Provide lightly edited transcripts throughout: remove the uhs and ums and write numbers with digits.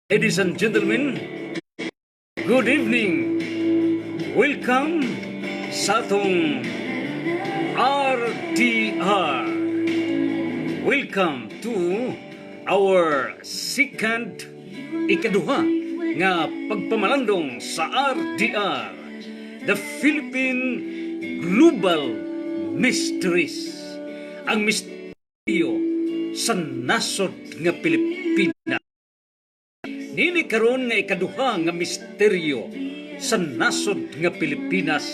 Ladies and gentlemen, good evening. Welcome sa atong RDR. Welcome to our second ikaduha nga pagpamalandong sa RDR, the Philippine Global Mysteries. Ang misteryo sa nasod nga Pilipinas. Nini karon nga ikaduha nga misteryo sa nasod nga Pilipinas,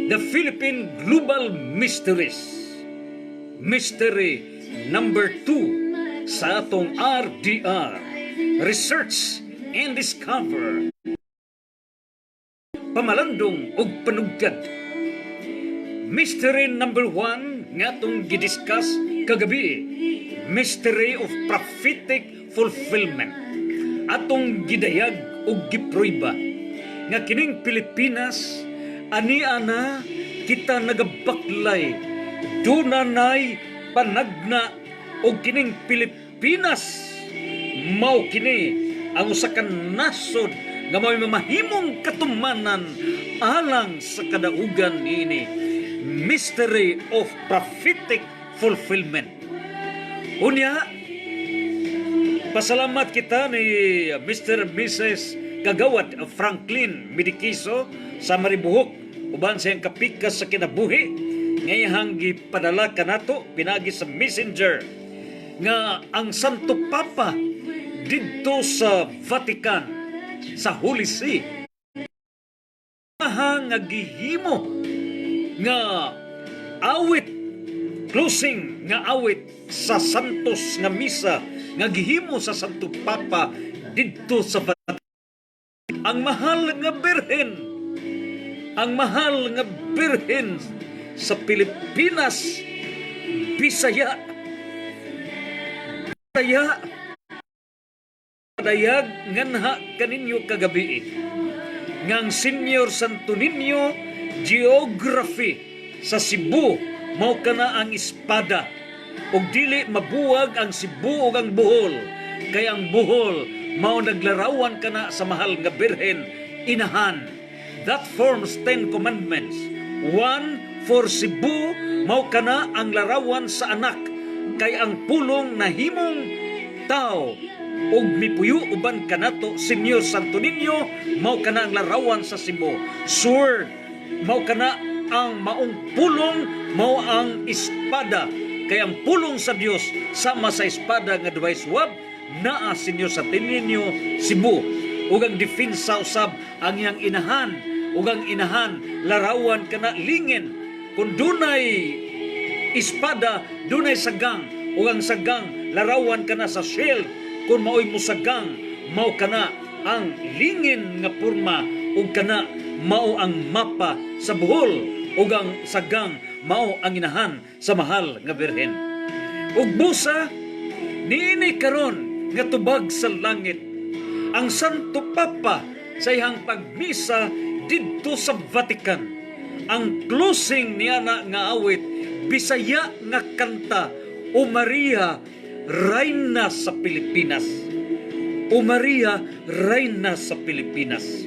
the Philippine Global Mysteries. Mystery number 2 sa atong RDR, Research and Discover. Pamalandong og panugkad. Mystery number 1 nga atong gidiscuss kagabi, mystery of prophetic fulfillment. Atong gidayag o giproiba nga kining Pilipinas ani-ana kita nagabaklay dunanay panagna o kining Pilipinas mao kini ang usa ka nasod nga may mamahimong katumanan alang sa kadaugan niini, mystery of prophetic fulfillment. Unya, pasalamat kita ni Mr. and Mrs. Kagawad Franklin Midikiso sa Maribuhok uban sa iyang kapikas sa kinabuhi ngayahang gipadala kanato pinagi sa messenger nga ang Santo Papa didto sa Vatican sa Holy See nga gihimo nga awit, closing nga awit sa Santos nga misa nga gihimo sa Santo Papa didto sa Vatican. Ang mahal nga birhen, ang mahal nga birhen sa Pilipinas, Bisaya, padayag nganha kaninyo kagabi ngang Senior Santo Niño Geography sa Cebu mao kana ang espada ug dili mabuwag ang Cebu ug ang Bohol kay ang Bohol mao naglarawan kana sa mahal nga birhen inahan. That forms 10 commandments. 1 for Cebu mao kana ang larawan sa anak kay ang pulong nahimong tao ug mipuyo uban kanato Senior Santo Niño mao kana ang larawan sa Cebu. Sword mao kana ang maong pulong mao ang espada kay ang pulong sa Dios sama sa espada nga duway swab naa Senior Santo Niño Cebu. Ug ang depensa usab ang iyang inahan, ug ang inahan larawan kana lingin kun dunay espada dunay sagang, ug ang sagang larawan kana sa shield kun maoy musagang mao kana ang lingin nga porma ug kana mao ang mapa sa Bohol ug ang sagang mao ang inahan sa mahal nga birhen. Ug busa niini karon nga tubag sa langit ang Santo Papa sa iyang pagmisa didto sa Vatican. Ang closing niya nga awit Bisaya nga kanta, O Maria, Reyna sa Pilipinas. O Maria, Reyna sa Pilipinas.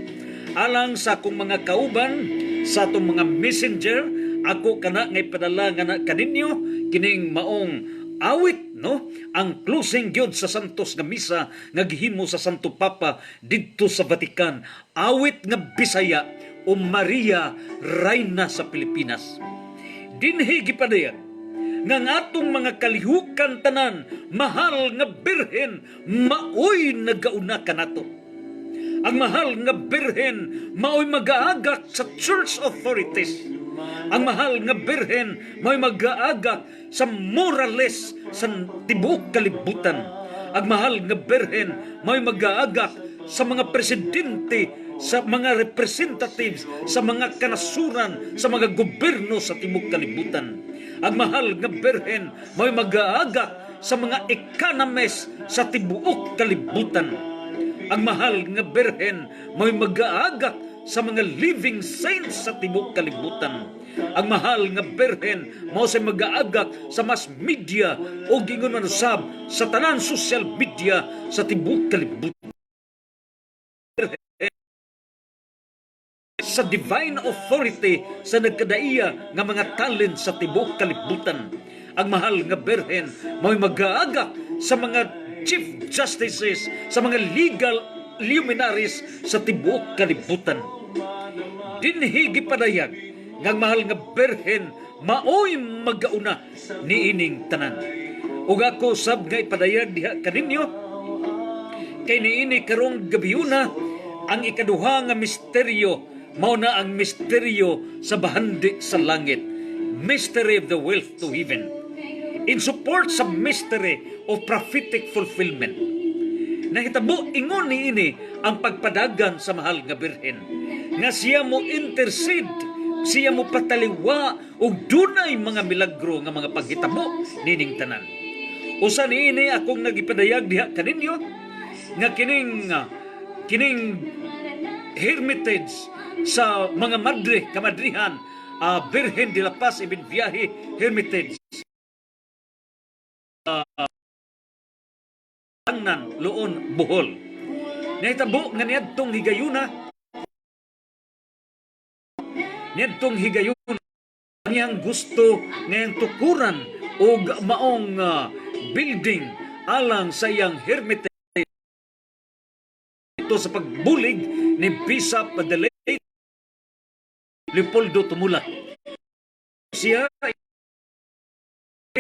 Alang sa akong mga kauban, sa atong mga messenger, ako kana ngay padala nga kaninyo kining maong awit, no? Ang closing gyud sa Santos nga misa nga gihimo sa Santo Papa didto sa Vatican. Awit nga Bisaya, O Maria, Reyna sa Pilipinas. Dinhi gipadayag nga atong mga kalihukan tanan, mahal nga birhen, maoy nagauna kanato. Ang mahal nga birhen maoy mag-aagak sa church authorities. Ang mahal nga birhen maoy mag-aagak sa morales sa tibuok kalibutan. Ang mahal nga birhen maoy mag-aagak sa mga presidente, sa mga representatives, sa mga kanasuran, sa mga gobyerno sa tibuok kalibutan. Ang mahal nga birhen maoy mag-aagak sa mga economists sa tibuok kalibutan. Ang mahal nga birhen maoy mag-aagak sa mga living saints sa tibuok kalibutan. Ang mahal nga birhen mao say mag-aagak sa mass media o gingon man usab sa tanan social media sa tibuok kalibutan. sa divine authority sa nagkadaiya nga mga talent sa tibuok kalibutan. Ang mahal nga Berhen may mag-aagak sa mga chief justices, sa mga legal luminaries sa tibuok kalibutan. Dinhi gipadayag nga ang mahal nga Berhen maoy magauna niining tanan. Ug ako sab nga ipadayag diha kaninyo kay niini karong gabiyuna ang ikaduha nga misteryo, mao na ang misteryo sa bahandi sa langit, mystery of the wealth to heaven, in support sa mystery of prophetic fulfillment. Nahitabo ingon niini ang pagpadagan sa mahal nga Birhen nga siya mo intercede, siya mo pataliwa og dunay mga milagro nga mga paghitabo nining tanan. Usa niini akong nagipadayag diha kaninyo nga kining hermitage sa mga madre kamadrihan, Virgen de la Paz Ibn Viaje Hermitage, Tangnan, Loon, Bohol. Nahitabo nga niadtong higayuna niyang gusto ngayang tukuran o maong building alang sa iyang hermitage ito sa pagbulig ni Bishop the late Leopoldo Tumulak. Siya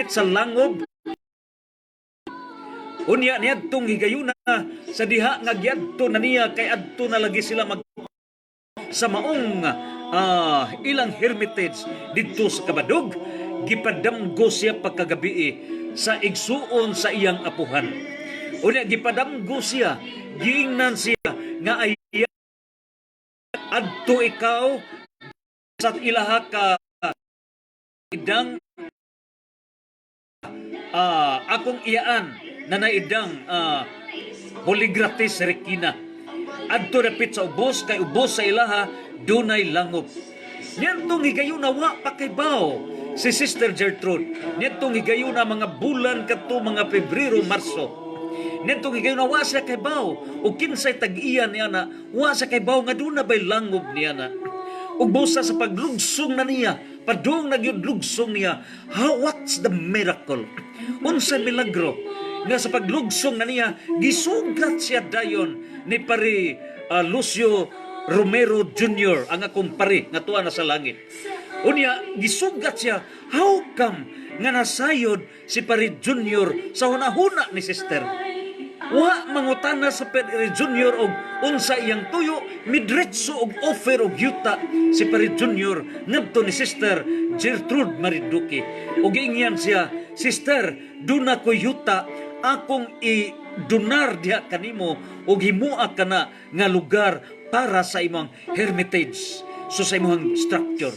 sa langob unya niadtong higayuna sa diha nga giadto na niya kay adto na lagi sila mag sa maong ilang hermitage didto sa Kabadog. Gipadamgo siya pagkagabi sa igsuon sa iyang apuhan. Unya gipadamgo siya, giingnan siya nga ay adto ikaw sa ilaha ka idang akong iyaan na naidang Holygratis Regina. Adto dapit sa ubos kay ubos sa ilaha dunay langop. Niyantong higayuna wa pa kay bao si Sister Gertrude. Niyantong higayuna mga bulan kadto mga Pebrero, Marso. Niyantong higayuna wa siya kay bao ug kinsay tag-iya niya na wa siya kay bao nga duna bay langob niya na. Ug busa sa paglugsong na niya, padung nagyud lugsong niya. What's the miracle? Unsay milagro nga sa paglugsong na niya gisugat siya dayon ni pari Lucio Romero Jr., ang akong pari nga tuwa na sa langit. Unya gisugat siya, how come nga nasayod si pari Jr. sa hunahuna ni sister? Wa mangutana sa pari Jr. og unsa iyang tuyo, midretso og offer og yuta si pari Jr. ngadto ni sister Gertrude Mariduque. Og giingyan siya, sister, duna ko yuta akong i-donar diha kanimo og himua kana nga lugar para sa imong hermitage, so sa imong structure.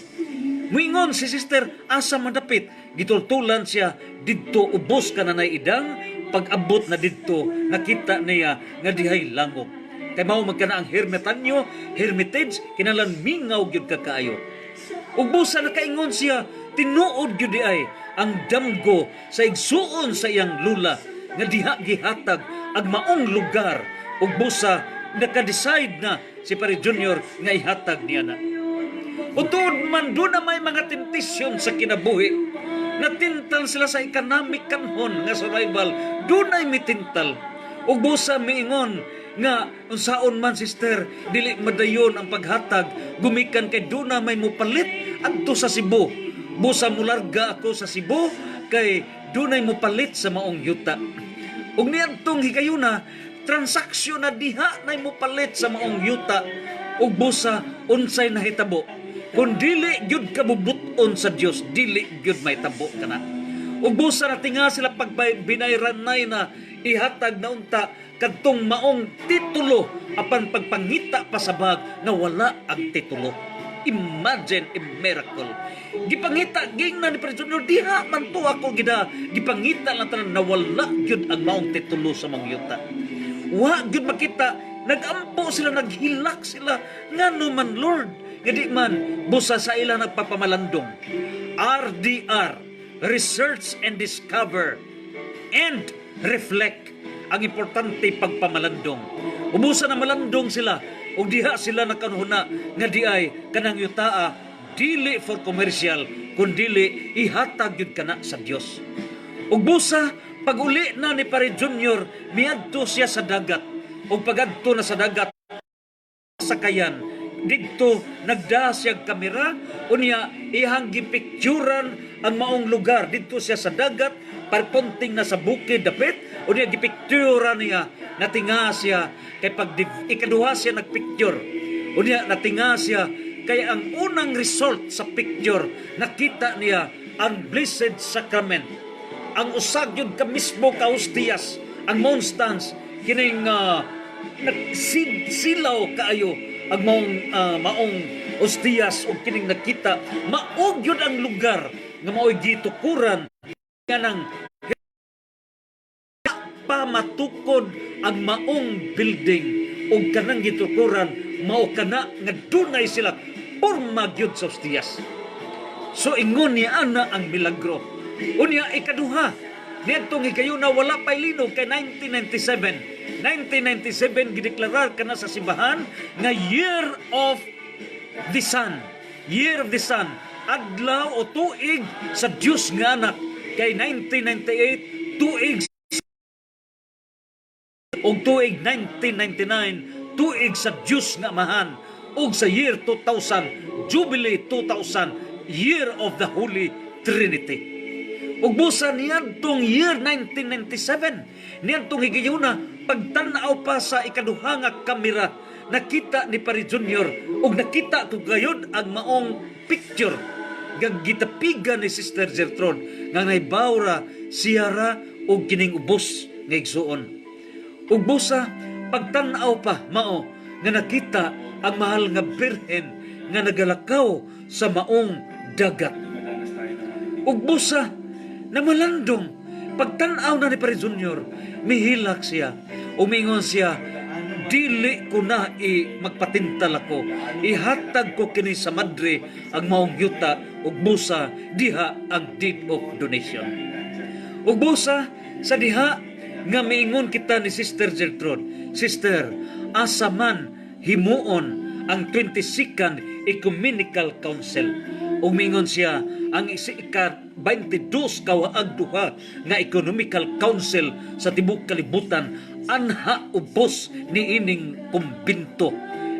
Muingon si sister asa madapit, gitultulan siya didto ubos kananay idang pag-abot na didto nakita niya nga dihay langop. Kay mao magkana ang hermitage kinalan mingaw gyud ka kaayo. Ug busa nakaingon siya tinuod gyud ay ang damgo sa igsuon sa iyang lula nga diha gihatag ang maong lugar ug busa naka-decide na si Pare Junior nga ihatag niya na. Utod man doon na may mga temptation sa kinabuhi. Natintal sila sa economic kanhon nga survival. Doon ay mitintal. Ug busa miingon nga unsaon man sister dili madayon ang paghatag gumikan kay doon na may mupalit adto sa Cebu. Busa mularga ako sa Cebu kay doon ay mupalit sa maong yuta. Ug niadtong higayuna transaksyon na diha na mupalit sa maong yuta ug busa unsay nahitabo kun dili gyud kabubuton sa Dios dili gyud may tabo kana ug busa na tinga sila pagbinayranay na ihatag na unta kadtong maong titulo apan pagpangita pa sa bag na wala ang titulo. Imagine a miracle. Gipangita ging na ni Pare Junior diha man to ako gida gipangita lang tanan na wala gyud ang maong titulo sa mga yuta. Wa gyud makita, nagampo sila, naghilak sila. Ngano man Lord, gadi man busa sa ila nagpapamalandong. RDR, research and discover and reflect ang importante pagpamalandong. Ubusa na malandong sila ug diha sila nakanuhuna nga diay kanang yutaa dili for commercial kundili ihatag gyud kana sa Dios. Ug busa pag uli na ni Pare Junior miadto siya sa dagat ug pagadto na sa dagat sakayan didto nagda siya kamera unya ihang gipicturan ang maong lugar didto siya sa dagat parpunting na sa bukid dapit unya gipicturan niya natinga siya kay pag ikaduha siya nagpicture unya natinga siya kay ang unang result sa picture nakita niya ang Blessed Sacrament ang usag yun ka mismo ka hostiyas ang monstans kining silaw kaayo ang maong hostiyas ug kining nakita maog yun ang lugar nga mao'y gitukuran kanang pa matukod ang maong building ug kanang gitukuran mao kana nga dunay sila porma gyud sa hostiyas. So ingon niya ana ang milagro. Unya ikaduha nitong higayuna wala pay linog kay 1997 gideklarar kana sa simbahan nga Year of the Sun. Year of the Sun. Adlaw o tuig sa Dios nga anak kay 1998 tuig og tuig 1999 tuig sa Dios nga amahan ug sa year 2000 Jubilee 2000 Year of the Holy Trinity. Ug busa niadtong year 1997 niadtong higayuna pagtan-aw pa sa ikaduha nga kamera nakita ni Pare Junior ug nakita ko gayud ang maong picture gag gitapigan ni Sister Gertrude nga naibawra siyara og kining ubos nga igsuon. Ug busa pagtan-aw pa mao nga nakita ang mahal nga birhen nga nagalakaw sa maong dagat. Ug busa na malandong pagtan-aw na ni Pare Junior mihilak siya umingon siya dili ko na magpatintal ako ihatag ko kini sa madre ang maong yuta ug busa diha ang deed of donation ug busa sa diha nga miingon kita ni Sister Gertrude Sister asa man himuon ang 22nd Ecumenical Council ug mingon siya ang ika-22 kawaag duha nga Economical Council sa tibuok kalibutan anha ubos ni ining kumbinto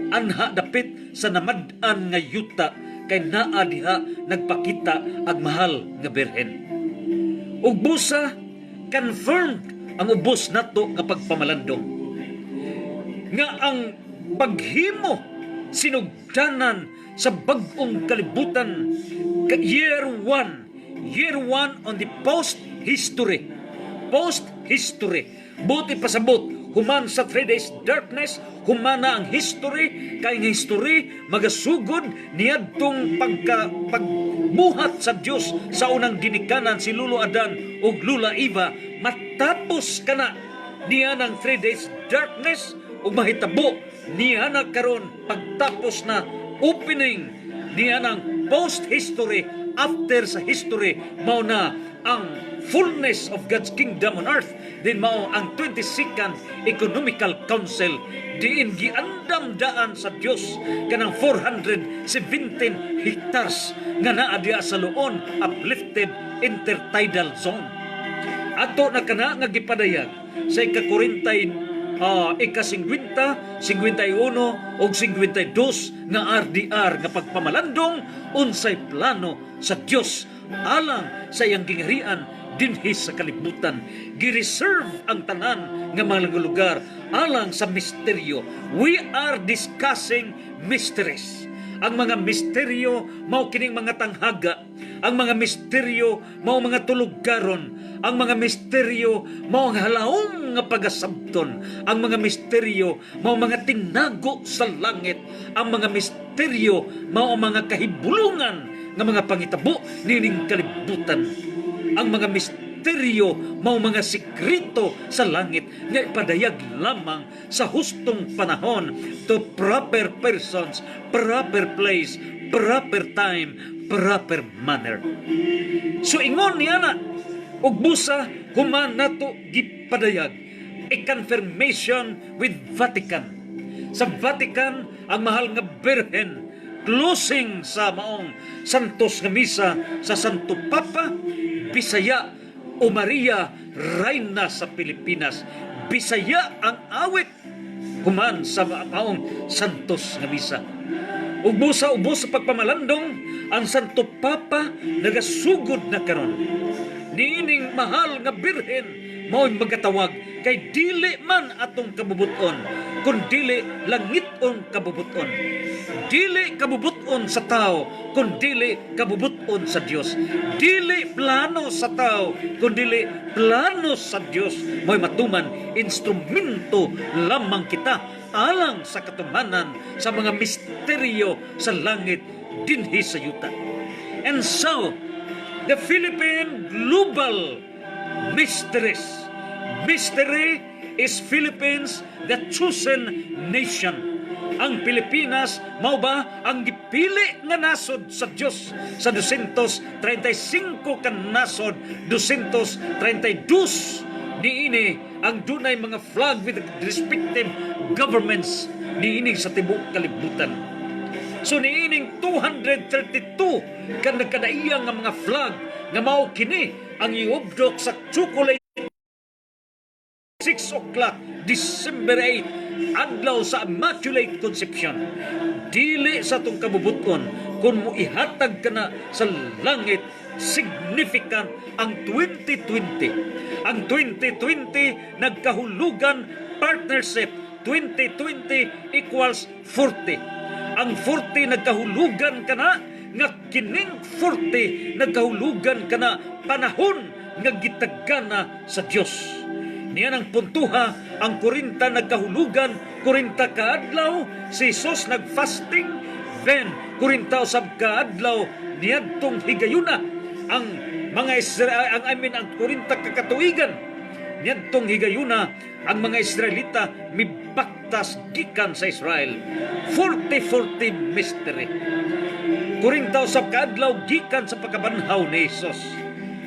anha dapit sa namad-an nga yuta kay naa diha nagpakita ang mahal nga birhen ug busa confirmed ang ubos nato nga pagpamalandong nga ang paghimo sinugdanan sa bag-ong kalibutan year 1 on the post-history buti pasabot human sa 3 days darkness humana ang history kay nga history magasugod niadtong pagbuhat sa Dios sa unang ginikanan si Lolo Adan ug Lula Eva matapos kana niya ng 3 days darkness ug mahitabo niya na karon pagtapos na opening niya ng post-history after sa history mao na ang fullness of God's kingdom on earth din mao ang 22nd Economical Council diin giandam daan sa Dios kanang 417 hectares nga naa diha sa Luon uplifted intertidal zone ato na kana nga gipadayag sa ika-40 ika-50, 51 o 52 nga RDR nga pagpamalandong unsay plano sa Dios alang sa iyang gingharian dinhi sa kalibutan gi-reserve ang tanan nga mga lugar alang sa misteryo. We are discussing mysteries. Ang mga misteryo mao kining mga tanghaga, ang mga misteryo mao mga tulugaron, ang mga misteryo mao ang halaong nga pagasabton, ang mga misteryo mao mga tinago sa langit, ang mga misteryo mao mga kahibulungan nga mga pangitabo nining kalibutan. Ang mga misteryo mao mga sikreto sa langit nga ipadayag lamang sa hustong panahon to proper persons, proper place, proper time, proper manner. So ingon niya na ug busa human nato gipadayag a confirmation with Vatican. Sa Vatican, ang mahal nga Birhen, closing sa maong Santos nga Misa sa Santo Papa, Bisaya o Maria, Reyna sa Pilipinas. Bisaya ang awit human sa maong Santos nga Misa. Ubos sa pagpamalandong, ang Santo Papa nagasugod na karon. Niining mahal nga Birhen mao'y magatawag kay dili man atong kabubuton, kun dili langiton kabubuton. Dili kabubuton sa tao, kun dili kabubuton sa Dios. Dili plano sa tao, kun dili plano sa Dios. Mo'y matuman instrumento lamang kita alang sa katumanan sa mga misteryo sa langit dinhi sa yuta. And so, the Philippine Global Mysteries. Mystery is Philippines, the chosen nation. Ang Pilipinas, mao ba ang gipili nga nasod sa Dios sa 235 ka nasod, 232 niini ang dunay mga flag with the respective governments niini sa tibuok kalibutan. So niining 232 kan nagkadaiyang nga mga flag nga mao kini ang iubdok sa chocolate 6 o'clock, December 8, adlaw sa Immaculate Conception. Dili sa itong kabubuton, kung mo ihatag ka na sa langit, significant ang 2020. Ang 2020, nagkahulugan partnership. 2020 equals 40. Ang 40, nagkahulugan ka na, nga kining 40, nagkahulugan ka na panahon nga gitagana sa Diyos. Niyan ang puntuha, ang 40 nagkahulugan, 40 kaadlaw, si Jesus nagfasting, then 40 usab kaadlaw, niadtong higayuna, ang mga ang 40 kakatuigan, niadtong higayuna, ang mga Israelita mibaktas gikan sa Israel. 40-40 mystery. 40 usab kaadlaw gikan sa pagkabanhaw ni Jesus.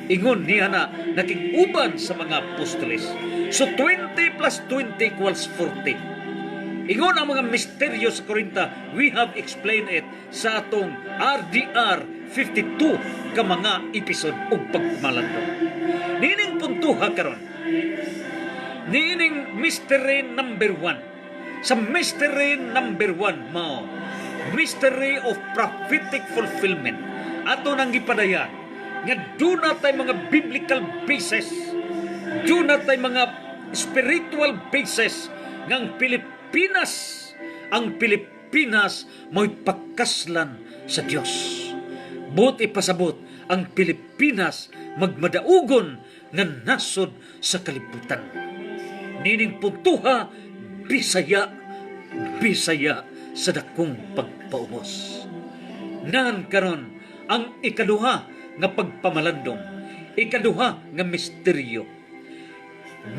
Ingon niya na nakikuban sa mga apostoles. So 20 plus 20 equals 40. Ingon ang mga misteryo sa 40. We have explained it sa atong RDR 52 ka mga episode o pagmalandong. Nining puntuha karon. Nining mystery number 1. Sa mystery number 1 mao, mystery of prophetic fulfillment. Ato nang gipadayan nga doon natin mga biblical basis, doon natin mga spiritual basis ng Pilipinas mo'y pagkaslan sa Diyos. Buti pasabot ang Pilipinas magmadaugon nga nasod sa kalibutan. Nining puntuha, Bisaya sa dakong pagpaubos. Nan karon ang ikaduha nga pagpamalandong, ikaduha nga misteryo,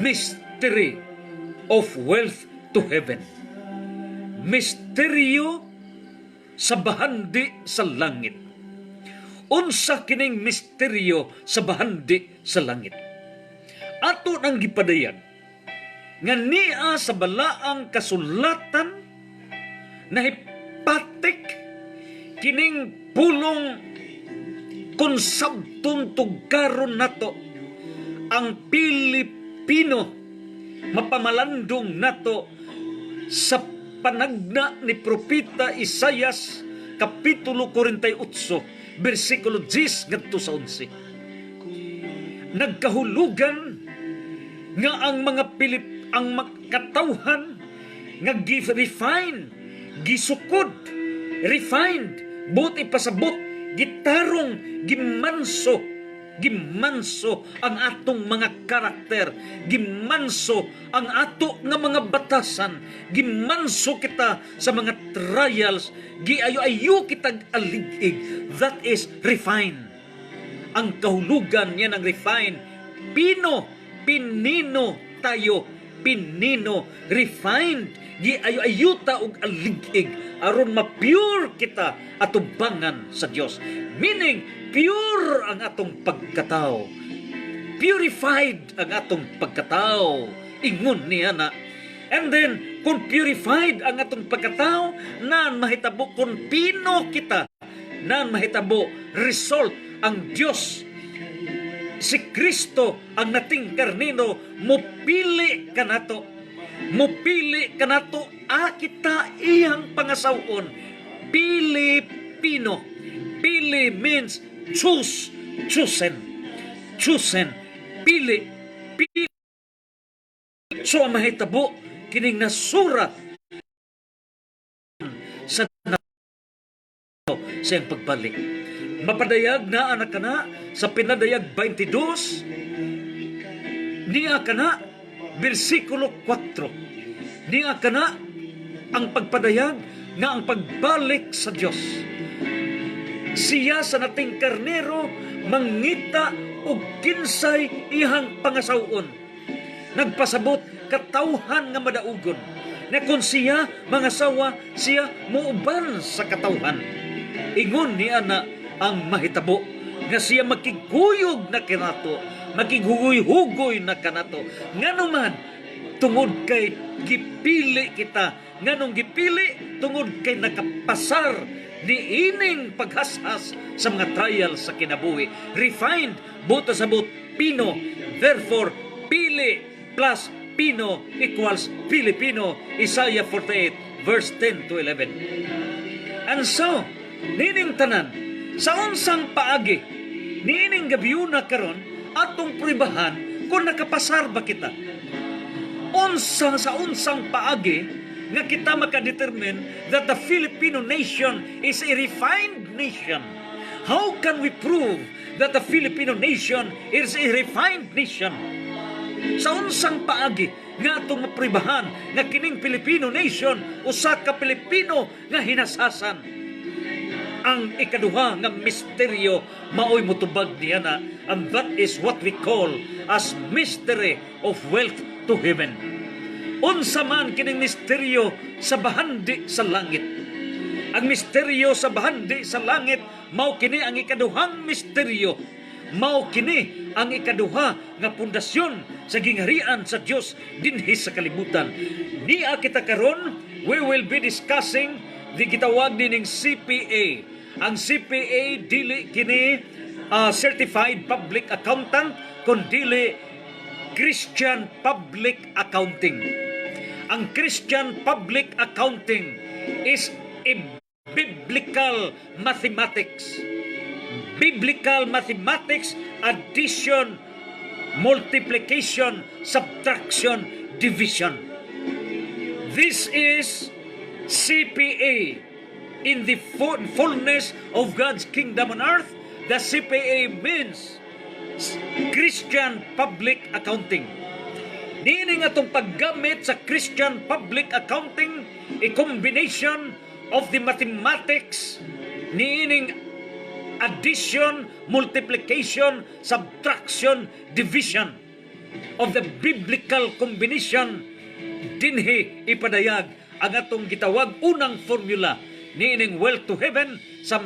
mystery of wealth to heaven, misteryo sa bahandi sa langit. Unsa kining misteryo sa bahandi sa langit? Ato nang gipadayan nga niya sa balaang kasulatan na hipatik kining pulong kung sabtong tugaron nato ang Pilipino mapamalandong nato sa panagna ni Propeta Isaias Kapitulo 48 versikulo 10 ngadto sa 11. Nagkahulugan nga ang mga ang katawhan nga gisukod, refined, buti pasabot, gitarong, gimanso ang atong mga karakter, gimanso ang ato nga mga batasan, gimanso kita sa mga trials, giayo-ayo kitag alig-ig. That is refine. Ang kahulugan niya ng refine, pinino tayo, refined, giayo-ayuta og alig-ig aron ma-pure kita atubangan sa Dios. Meaning, pure ang atong pagkatao. Purified ang atong pagkatao. ingon niya na. And then, kung purified ang atong pagkatao, naan mahitabo kung pino kita, naan mahitabo result ang Diyos. Si Kristo ang nating karnino, mupili ka nato. Mupili ka nato, kita iyang pangasawon. Pilipino. Pili means choose, chosen. Chosen. Pili. Pili. So, ang mahitabo, kining nasurat sa siyang pagbalik. Mapadayag na anak kana sa pinadayag 22, niya kana versikulo 4. Niya kana ang pagpadayag nga ang pagbalik sa Dios. Siya sa nating karnero mangita og kinsay ihang pangasawon. Nagpasabot katawhan nga madaugon. Na kung siya mangasawa, siya muuban sa katawhan. Ingon niya na ang mahitabo nga siya makiguyog na kanato, makiguguy-hugoy na kanato. Nganuman tungod kay gipili kita, nganong gipili tungod kay nakapasar ni ining paghashas sa mga trial sa kinabuhi. Refined buta sa but pino, therefore pili plus pino equals Filipino. Isaiah 48 verse 10 to 11. And so, nining tanan, sa unsang paagi, nining gabiyuna karon atong pribahan kung nakapasar ba kita. Sa unsang paagi, nga kita makadetermine that the Filipino nation is a refined nation. How can we prove that the Filipino nation is a refined nation? Sa unsang paagi nga atong mapribahan nga kining Filipino nation usa ka Pilipino nga hinasasan. Ang ikaduha nga misteryo maoy motubag niya na, and that is what we call as mystery of wealth to heaven. Unsa man kining misteryo sa bahandi sa langit. Ang misteryo sa bahandi sa langit mao kini ang ikaduhang misteryo. Mao kini ang ikaduha nga pundasyon sa gingharian sa Dios dinhi sa kalibutan. Niya kita karon, we will be discussing di gitawag dining CPA. Ang CPA dili kini Certified Public Accountant, kundi Christian Public Accounting. Ang Christian Public Accounting is a biblical mathematics. Biblical mathematics, addition, multiplication, subtraction, division. This is CPA. In the fullness of God's kingdom on earth, the CPA means Christian Public Accounting. Nining atong paggamit sa Christian Public Accounting, a combination of the mathematics, nining addition, multiplication, subtraction, division of the biblical combination, dinhi ipadayag ang atong gitawag unang formula niining wealth to heaven sa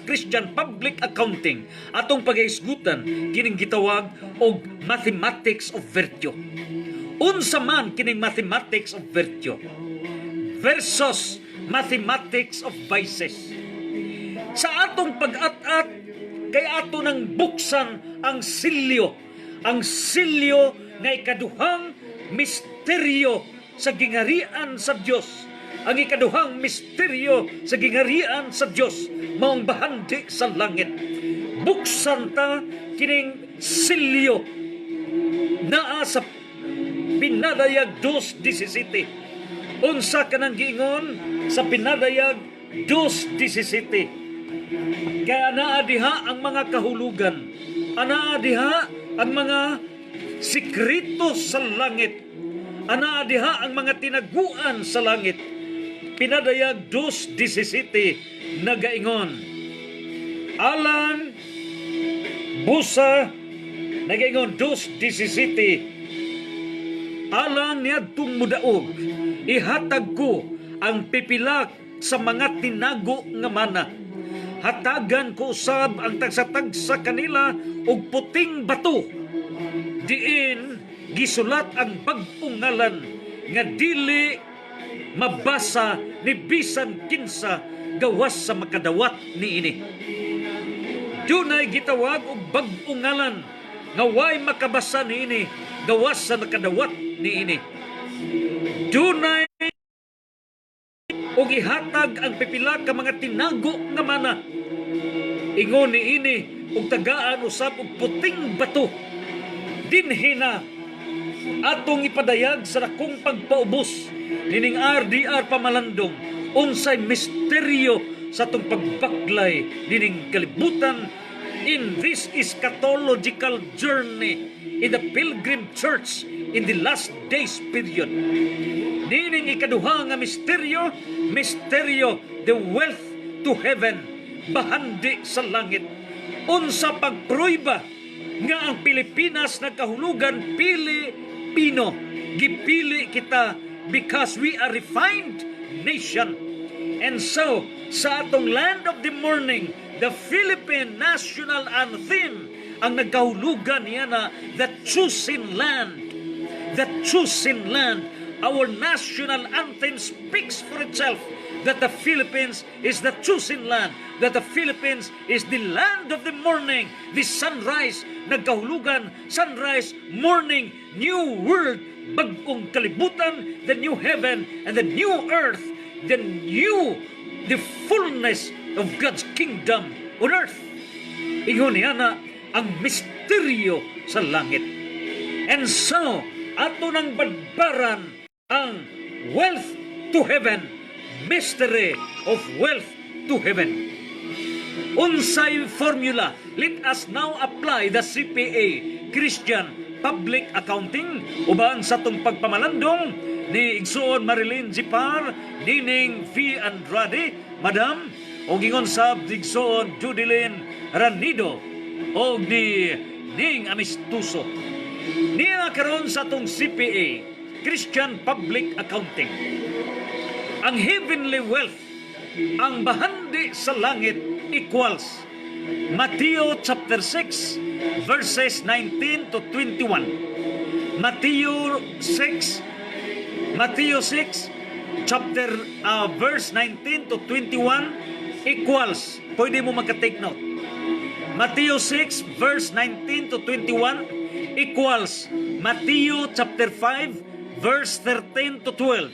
Christian Public Accounting. Atong paghisgutan kining gitawag og mathematics of virtue. Unsa man kining mathematics of virtue versus mathematics of vices. Sa atong pag-at-at, kay ato nang buksan ang silyo nga ikaduhang misteryo sa gingharian sa Dios. Ang ikaduhang misteryo sa gingharian sa Dios maong bahandi sa langit. Buksan ta kining silyo naa sa Pinadayag 2:17. Unsa kanang giingon sa Pinadayag 2:17? Kaya anaa diha ang mga kahulugan, anaa diha ang mga sikreto sa langit, anaa diha ang mga tinaguan sa langit. Pinadayag 2:17 nagaingon, alang busa nagaingon 2:17, alang niadtong mudaog ihatag ko ang pipilak sa mga tinago nga mana. Hatagan ko usab ang tagsatag sa kanila og puting bato. Diin gisulat ang bag-ong ngalan nga dili mabasa ni bisan kinsa gawas sa makadawat niini. Dunay gitawag og bag-ong ngalan nga way makabasa niini gawas sa nakadawat niini. Dunay og ihatag ang pipila ka mga tinago nga mana. Ingon niini og tagaan usab og puting bato. Dinhi na atong ipadayag sa dakong pagpaubos nining RDR Pamalandong unsay misteryo sa atong pagbaklay nining kalibutan in this eschatological journey in the Pilgrim Church in the last days period. Nining ikaduha nga misteryo, the wealth to heaven, bahandi sa langit. Unsa pagpruiba nga ang Pilipinas nagkahulugan Pilipino. Gipili kita because we are refined nation. And so, sa atong land of the morning, the Philippine national anthem, ang nagkahulugan niya na the chosen land. The chosen land. Our national anthem speaks for itself that the Philippines is the chosen land, that the Philippines is the land of the morning, the sunrise, nagkahulugan, sunrise, morning, new world, bagong kalibutan, the new heaven and the new earth, the fullness of God's kingdom on earth. Ingon niya na ang misteryo sa langit. And so, ato nang badbaran ang wealth to heaven, mystery of wealth to heaven. Unsay formula? Let us now apply the CPA, Christian Public Accounting, ubang sa itong pagpamalandong ni Igsoon Marilyn Zipar, Nining V. Andrade, Madam, o gingon sa Igsoon Judilyn Ranido, o ni Ning Amistuso. Niya karon sa itong CPA, Christian Public Accounting. Ang heavenly wealth, ang bahandi sa langit equals Matthew chapter 6 verses 19 to 21. Matthew 6 chapter verse 19 to 21 equals, pwede mo magka-take note. Matthew 6 verse 19 to 21 equals Matthew chapter 5 verse 13 to 12.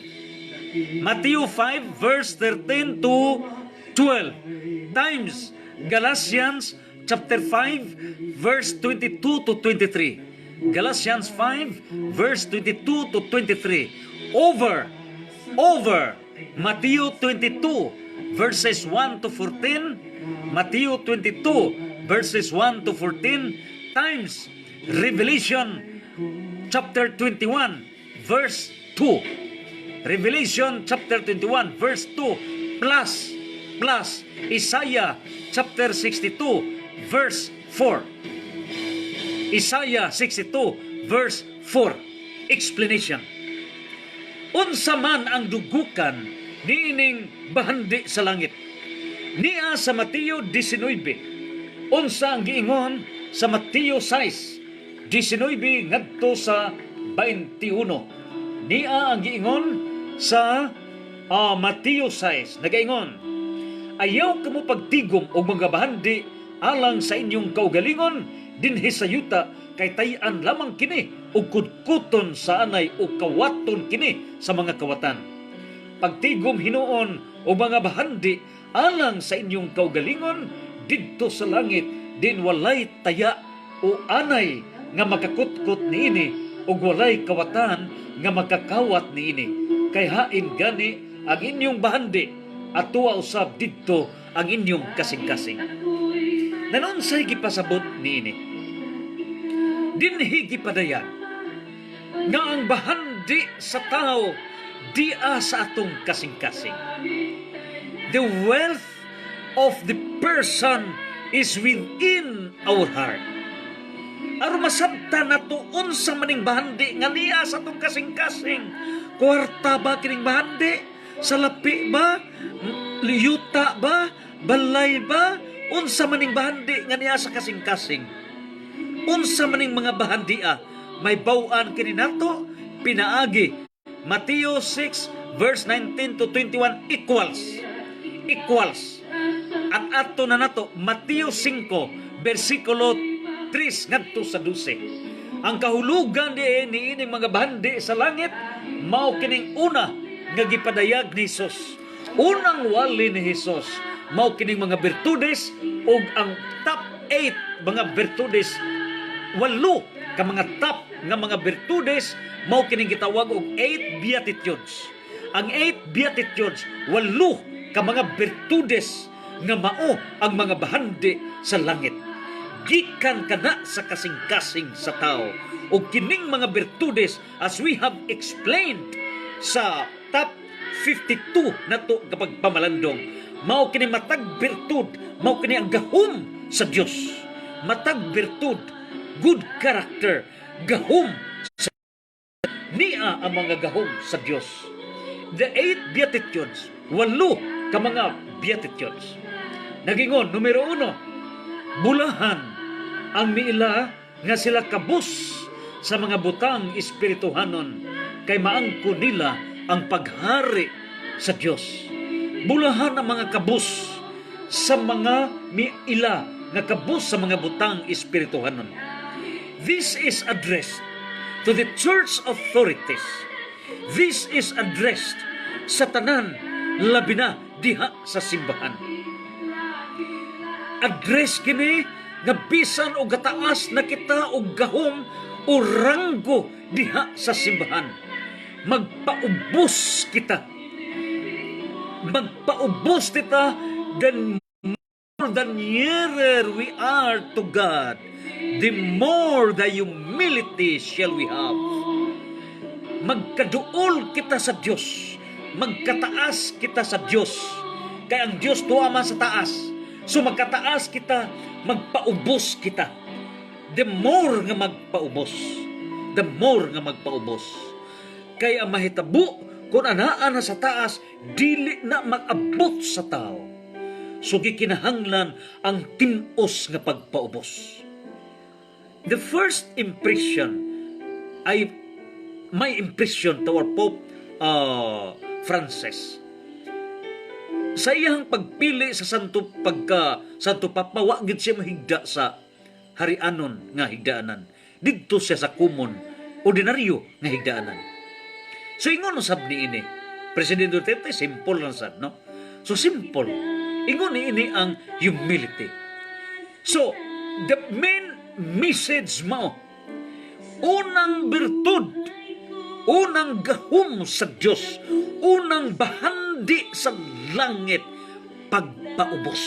Matthew 5 verse 13 to 12 times Galatians chapter 5 verse 22 to 23. Galatians 5 verse 22 to 23 over Matthew 22 verses 1 to 14, Matthew 22 verses 1 to 14 times Revelation chapter 21 verse 2. Revelation chapter 21 verse 2 plus Isaiah chapter 62 verse 4. Isaiah 62 verse 4. Explanation. Unsa man ang dugukan niining bahandi sa langit. Niya sa Mateo 19. Unsa ang giingon sa Mateo 6 19 ngadto sa 21. Niya ang giingon sa Mateo 6. Nagaingon, ayaw kamo pagtigom og mga bahandi alang sa inyong kaugalingon dinhi sa yuta, kay tay-an lamang kini og kudkuton sa anay o kawaton kini sa mga kawatan. Pagtigom hinuon o mga bahandi alang sa inyong kaugalingon didto sa langit, din walay taya o anay nga makakutkot niini ug walay kawatan nga makakawat niini. Kay hain gani ang inyong bahandi at tuwa usab didto ang inyong kasing-kasing. Nanunsay gipasabot niini, dinhi gipadayag nga ang bahandi sa tao dia sa atong kasing-kasing. The wealth of the person is within our heart. Aron masabtan nato unsa maning bahandi nga niya sa atong kasing-kasing. Kwarta ba kining bahandi? Salapi ba? Liyuta ba? Balay ba? Unsa maning bahandi nga niya sa kasing-kasing. Unsa maning mga bahandia, may bawaan kini nato pinaagi. Mateo 6 verse 19 to 21 equals. At ato na nato Mateo 5 versikulo 3 ngadto sa 12. Ang kahulugan ni ining mga bahandi sa langit mao kining una nga gipadayag ni Hesus. Unang wali ni Hesus mao kining mga virtudes ug ang top 8 mga virtudes, 8 ka mga top nga mga virtudes mao kining gitawag og 8 beatitudes. Ang 8 beatitudes, 8 ka mga virtudes nga mao ang mga bahandi sa langit. Gikan kana sa kasing-kasing sa tao. O kining mga virtudes as we have explained sa top 52 nato kapag pamalandong, mao kini matag virtud, mao kini ang gahom sa Dios. Matag virtud, good character, gahom sa niya ang mga gahom sa Dios. The 8 beatitudes, 8 ka mga beatitudes. Nagingon, numero 1, bulahan ang miila nga sila kabus sa mga butang espirituhanon kay maangko nila ang paghari sa Dios. Bulahan ang mga kabus sa mga miila nga kabus sa mga butang espirituhanon. This is addressed to the church authorities. This is addressed sa tanan labi na diha sa simbahan. Address kini nga bisan og gataas na kita og gahom o ranggo diha sa simbahan. Magpaubos kita. Magpaubos kita than more than nearer we are to God, the more the humility shall we have. Magkaduol kita sa Dios. Magkataas kita sa Dios. Kaya ang Dios tuwa man sa taas. So magkataas kita, magpaubos kita. The more nga magpaubos. The more nga magpaubos. Kaya mahitabo kung anaan na sa taas, dili na mag-abot sa tao. So gikinahanglan ang tinos nga pagpaubos. The first impression ay my impression to our Pope Francis. Sa iyang pagpili sa Santo Papa, wa gid siya mahigda sa harianon nga higdaanan. Didto siya sa common, ordinaryo nga higdaanan. So ingon sab ni ini, Presidente Duterte, simple lang sad, no? So simple. Ingon ni ini ang humility. So the main message mo, unang virtud, unang gahom sa Diyos, unang bahandi sa langit, pagpaubos.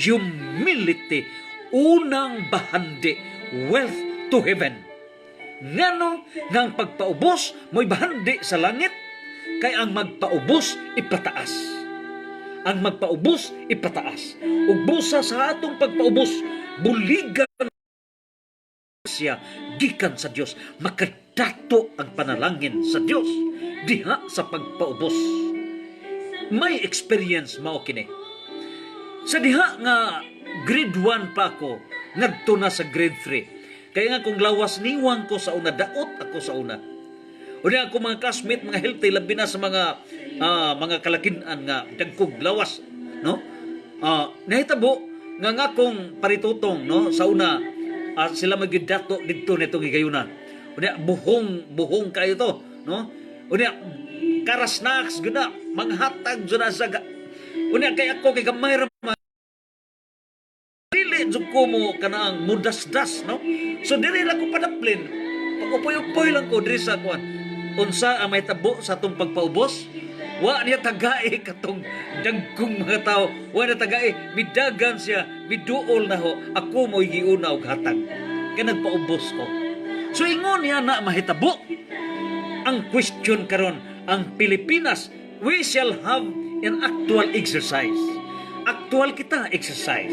Humility, unang bahandi, wealth to heaven. Ngano nga ang pagpaubos mo'y bahandi sa langit, kay ang magpaubos ipataas. Ang magpaubos ipataas. Ug busa sa atong pagpaubos, buligan siya gikan sa Dios, makadato ang panalangin sa Dios diha sa pagpaubos. May experience mao kini. Sa diha nga grade 1 pa ako, ngadto na sa grade 3. Kaya nga kung lawas niwang ko sa una, daot ako sa una. Una ako mga classmate, mga healthy, labi na sa mga kalakinan nga dagkog lawas, no? Nahitabo nga kung paritutong, no, sa una, sila magidato dito nitong higayuna. Una buhong kayo to, no? Una kara snacks guna, manghatag jud sa una kay ako kay gamay ra dili jud ko mo kanang mudasdas, no? So dili lang ko padaplin. Pag-upoy-upoy lang ko diri sa kuan. Unsa ang may tabo sa atong pagpaubos? Wa niya tagai katong dagkong mga tao. Wa na tagai, midagan siya, miduol na ho. Ako mo'y giuna og hatag. Kaya nagpaubos ko. So ingon niya na mahitabo. Ang question karon, ang Pilipinas, we shall have an actual exercise. Aktual kita exercise.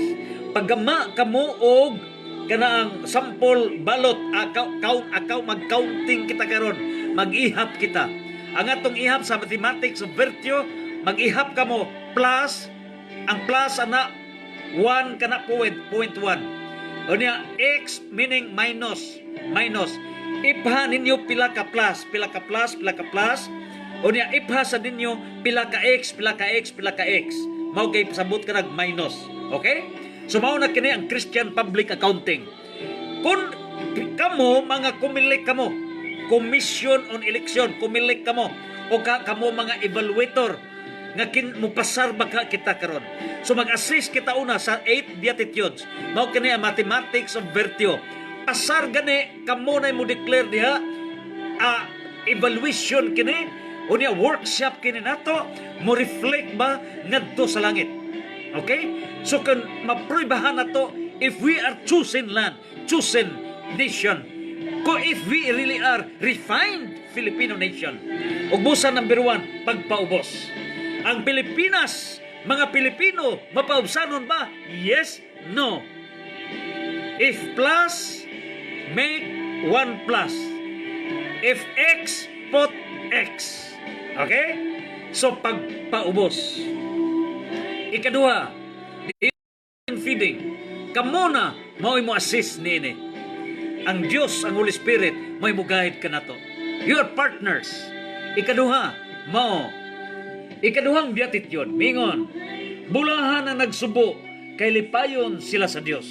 Pagama kamo og kanaang sample balot, akaw mag-counting kita karon, mag-ihap kita. Ang atong ihap sa mathematics of virtue, mag-ihap kamo plus, ang plus ana 1 kana point 1. O niya x meaning minus. Ipha ninyo pila ka plus, pila ka plus, pila ka plus. O niya, ipha sa ninyo pila ka x, pila ka x, pila ka x. Mao kay pasabot ka nag minus. Okay? So mao na kini ang Christian Public Accounting. Kung kamo mga kumilik kamo, Commission on Election, kumilik kamo, o kamo mga evaluator nga mupasar baka kita karon. So mag-assist kita una sa 8 beatitudes. Mao kini ang mathematics of virtue. Pasar gani kamo na mo declare diha evaluation kini unya workshop kini nato mo reflect ba ngadto sa langit. Okay? So kan maprubahan nato if we are chosen land, chosen nation. If we really are refined Filipino nation. Ug busa number 1, pagpaubos. Ang Pilipinas, mga Pilipino, mapaubsanon ba? Yes, no. If plus, make 1 plus. If X, put X. Okay? So, pagpaubos. Ikaduha, feeding. Kamo na, mao'y mo assist nini. Ang Diyos, ang Holy Spirit, may mugahid ka na to. You are partners. Ikaduha, mao. Ikaduhang beatitude, mingon. Bulahan na nagsubo, kay lipayon sila sa Diyos.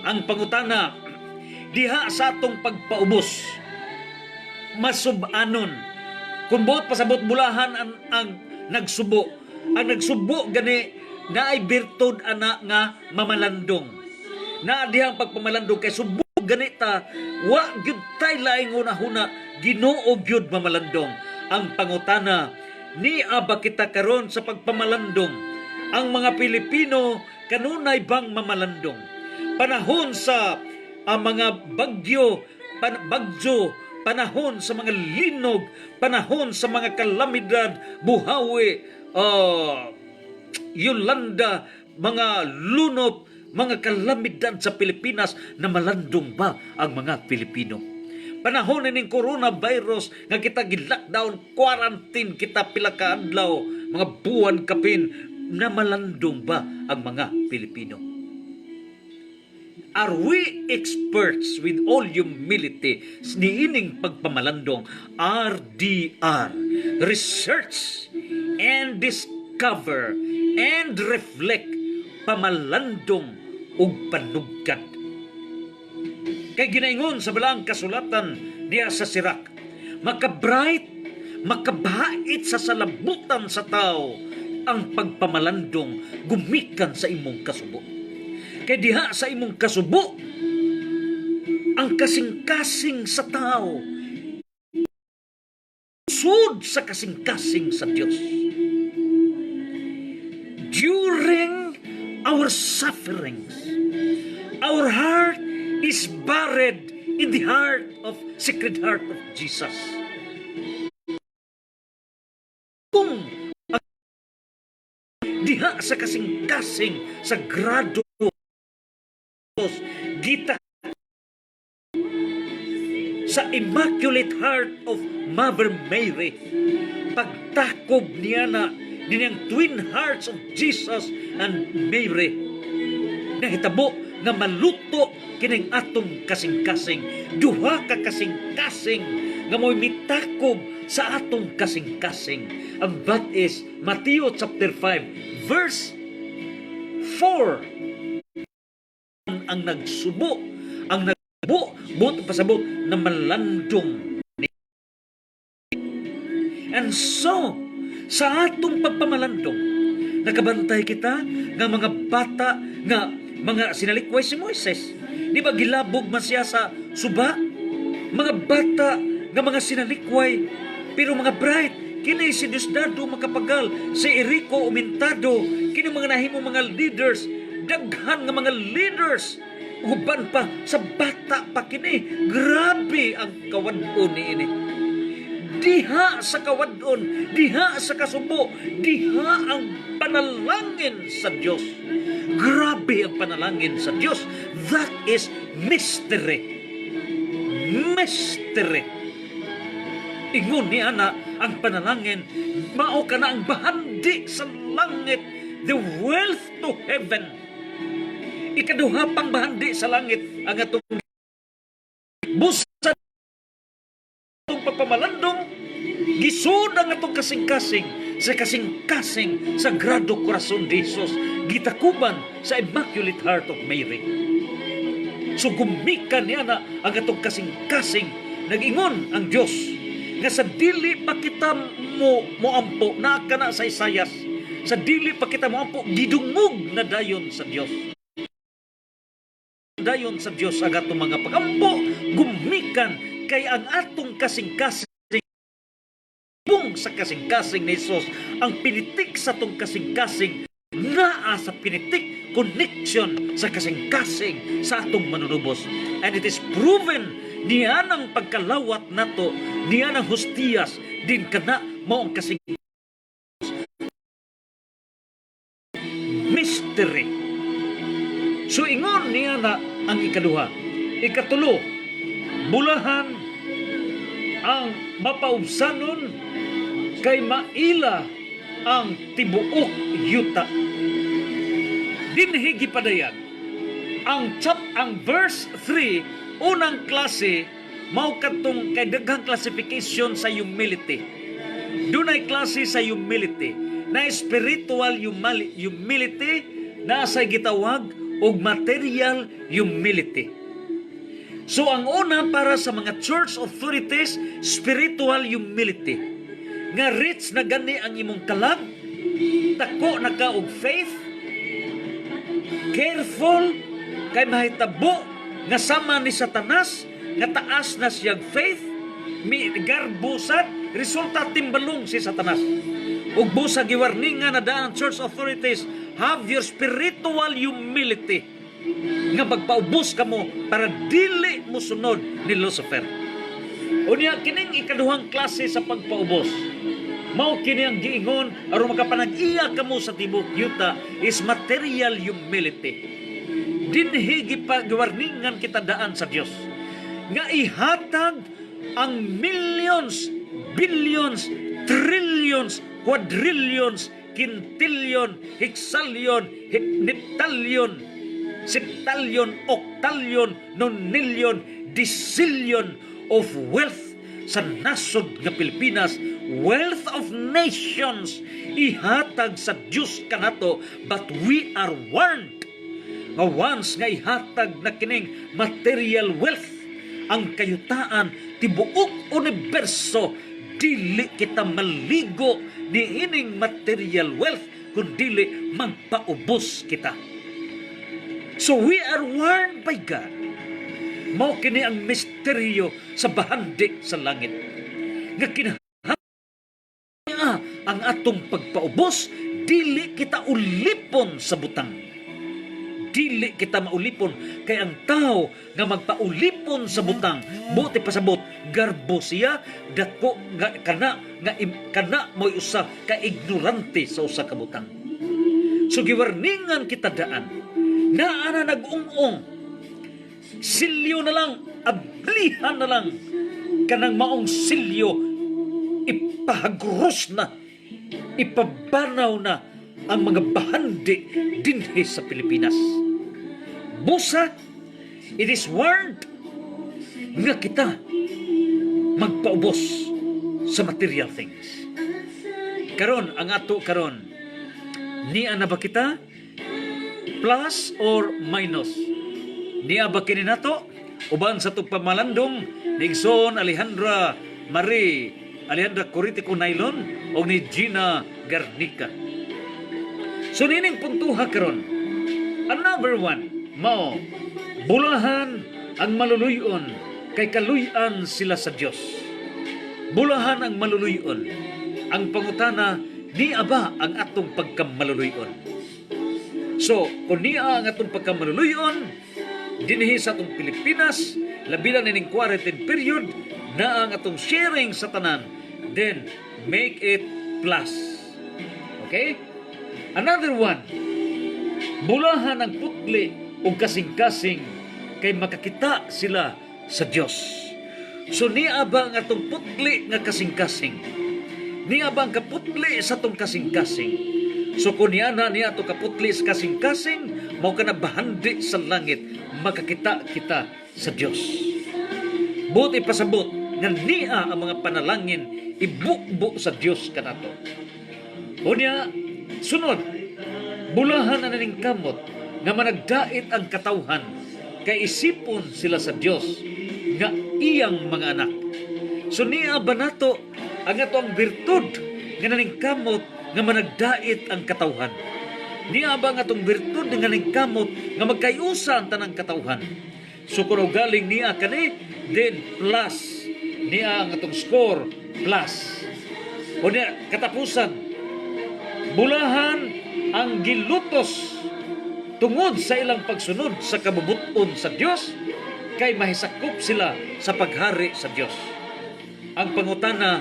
Ang pangutana, diha sa atong pagpaubos, masubanon. Kung buot pasabot bulahan ang nagsubo. Ang nagsubo gani na ay birtud ana nga mamalandong. Na dihang pagpamalandong kay subo ganita wa gyud tay laing una-huna Ginoo gyud mamalandong. Ang pangutana, ni aba kita karon sa pagpamalandong? Ang mga Pilipino kanunay bang mamalandong? Panahon sa mga bagyo, panahon sa mga linog, panahon sa mga kalamidad, buhawi, Yolanda, mga lunop, mga kalamidad sa Pilipinas, na malandong ba ang mga Pilipino? Panahon ning coronavirus nga kita gi-lockdown, quarantine kita pila ka adlaw, mga buwan kapin, na malandong ba ang mga Pilipino? Are we experts with all humility niining pagpamalandong? RDR, research and discover and reflect pamalandong ug panugkad. Kay ginaingon sa balang kasulatan niya sa Sirak, makabright, makabait sa salabutan sa tao ang pagpamalandong gumikan sa imong kasubo. Kay diha sa imong kasubo ang kasing-kasing sa tao sud sa kasing-kasing sa Dios. During our sufferings, our heart is buried in the heart of Sacred Heart of Jesus. Kung diha sa kasing-kasing sa grado gita sa Immaculate Heart of Mother Mary, pagtakob niya na diniyang twin hearts of Jesus and Mary, nahitabo nga maluto kining atong kasing-kasing, duha ka kasing-kasing nga mo'y mitakob sa atong kasing-kasing. And that is Matthew chapter 5 verse 4. Ang nagsubo buot pasabot na malandong. And so sa atong pagpamalandong, nakabantay kita nga mga bata nga mga sinalikway si Moises. Di ba gilabog man siya sa suba? Mga bata nga mga sinalikway, pero mga bright. Kini si Diosdado Makapagal, si Erico Umentado, kini mga nahimo mga leaders, daghan nga mga leaders. Uban pa sa bata pa kini. Grabe ang kawadon ni ini. Diha sa kawadon, diha sa kasubo, diha ang panalangin sa Diyos. Grabe ang panalangin sa Diyos. That is mystery. Mystery. Ingon ni ana ang panalangin, mao ka na ang bahandi sa langit, the wealth to heaven. Ikaduha pang bahandi sa langit ang atong busa pamalandong gisud ang atong kasing-kasing sa kasing-kasing Sagrado Corazon de Jesus, gitakuban sa Immaculate Heart of Mary. So gumikan niya na ang atong kasing-kasing, nag-ingon ang Dios nga sa dili pa kita moampo, naa ka na sa Isayas, sa dili pa kita moampo, gidungog na dayon sa Dios. Dayon sa Dios ang atong mga pagampo, gumikan kay ang atong kasing-kasing sa kasing-kasing ni Jesus, ang pinitik sa atong kasing-kasing naa sa pinitik connection sa kasing-kasing sa atong manunubos. And it is proven niya ng pagkalawat nato, niya ng hostiyas din kana mao ang kasing mystery. So ingon niya na ang ikaduha. Ikatulo, bulahan ang mapaubsanon kay maila ang tibuok yuta. Dinhi gipadayan ang verse 3, unang klase mao katong kay daghang classification sa humility. Dunay klase sa humility na spiritual humility, na sa gitawag og material humility. So ang una para sa mga church authorities, spiritual humility. Nga rich na gani ang imong kalag, tako na ka og faith, careful kay mahitabo nga sama ni Satanas, nga taas na siyang faith, garbusan, resulta timbalong si Satanas. Ug busa giwarningan na daan church authorities, have your spiritual humility, nga magpaubos kamo para dili mo sunod ni Lucifer. Unya kining ikaduhang klase sa pagpaubos, mao kini ang giingon aron makapanag-iya kamo sa tibok yuta, is material humility. Dinhi giwarningan kita daan sa Dios nga ihatag ang millions, billions, trillions, quadrillions, quintillion, hexallion, heptallion, septallion, octallion, nonillion, decillion of wealth sa nasod nga Pilipinas, wealth of nations, ihatag sa Diyos kanato, but we are warned nga once nga ihatag na kining material wealth, ang kayutaan, tibuok universo, dili kita maligo ni ining material wealth, kundili magpaubos kita. So we are warned by God. Mao kini ang misteryo sa bahandi sa langit. Nga kinahanglan ang atong pagpaubos, dili kita ulipon sa butang. Dili kita maulipon, kay ang tao nga magpaulipon sa butang, buti pasabot garbo siya, dako nga kana mo'y usa ka ignorante sa usa ka butang. So giwarningan kita daan, naa na nag-ung-ung, silyo na lang, ablihan na lang, kanang maong silyo, ipahagros na, ipabanaw na ang mga bahandi dinhi sa Pilipinas. Busa, it is warned nga kita magpaubos sa material things. Karon, ang ato karon, niya na ba kita? Plus or minus? Niya ba kini nato? Uban sa itong pamalandong Nigson Alejandra Coritico Nailon o ni Gina Garnica. So nining puntuha karon, another one, mao, bulahan ang maluluyon, kay kaluyan sila sa Dios. Bulahan ang maluluyon. Ang pangutana, niya ba ang atong pagkamaluluyon? So, kung niya ang atong pagkamaluluyon, dinhi sa atong Pilipinas, labilan nining quarantine period, na ang atong sharing sa tanan, then make it plus. Okay? Another one, bulahan ang putli o kasing-kasing, kay makakita sila sa Dios. So niya ba ang atong putli nga kasing-kasing? Niya ba ang kaputli sa atong kasing-kasing? So kung niya ato kaputli sa kasing-kasing, mao ka na bahandi sa langit, makakita kita sa Dios. Buti pasabot, nga niya ang mga panalangin ibukbo sa Dios kanato. Unya sunod, bulahan na ning kamot nga managdait ang katawhan kay isipon sila sa Dios nga iyang mga anak. So niya ba nato ang ato ang birtud nga naning kamot nga managdait ang katawhan? Niya ba nga atong birtud nga naning kamot nga magkayusa ang tanang katawhan? So kung galing niya kani, then plus niya ang atong score plus. O niya katapusan, bulahan ang gilutos tungod sa ilang pagsunod sa kabubuton sa Dios kay mahisakop sila sa paghari sa Dios. Ang pangutana,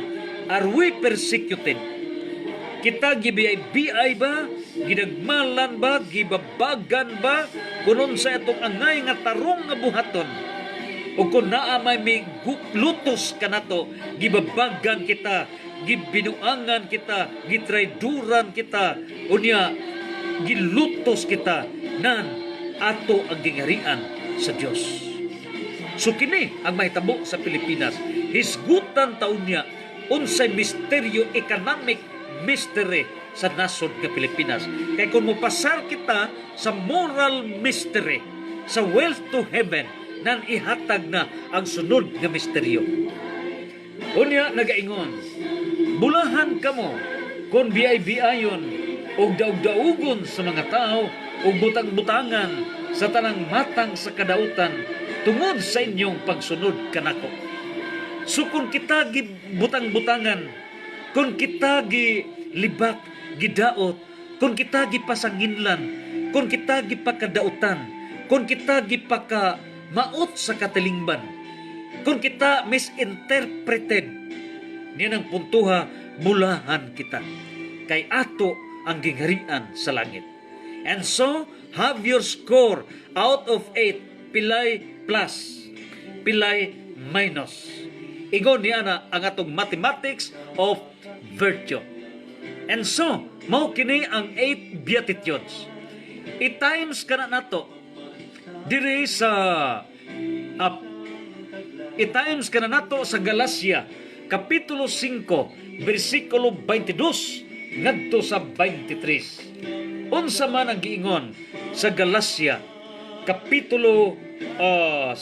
are we persecuted? Kita gibiyay ba? Ginagmalan ba? Gibabagan ba? Kunon sa itong angay nga tarong nga buhaton. O kung naa may lutos ka na to, gibabagan kita, gibinuangan kita, gitrayduran kita, unya gilutos kita, nan ato ang gingarian sa Dios. So kini ang mahitabo sa Pilipinas. Hisgutan taon niya unsay misteryo economic mystery sa nasod nga Pilipinas. Kay kung mupasar kita sa moral mystery, sa wealth to heaven, nan ihatag na ang sunod nga misteryo. Unya nagaingon, bulahan kamo kung biyay-biyayon o daug-daugon sa mga tao o butang-butangan sa tanang matang sa kadautan tungod sa inyong pagsunod kanako. So kung kita butang-butangan, kung kita libak, gidaot, kung kita gipasanginlan, kung kita gipakadautan, kung kita maot sa katilingban, kung kita misinterpreted, niyan ang puntuha, bulahan kita. Kay ato ang gingharian sa langit. And so, have your score out of 8, pilay plus, pilay minus. Igon niya na ang atong mathematics of virtue. And so, mao kini ang 8 beatitudes. I-times ka na nato diri sa i-times ka na nato sa Galacia kapitulo 5 bersikulo 22 ngadto sa 23. Unsa man ang giingon sa Galacia kapitulo 5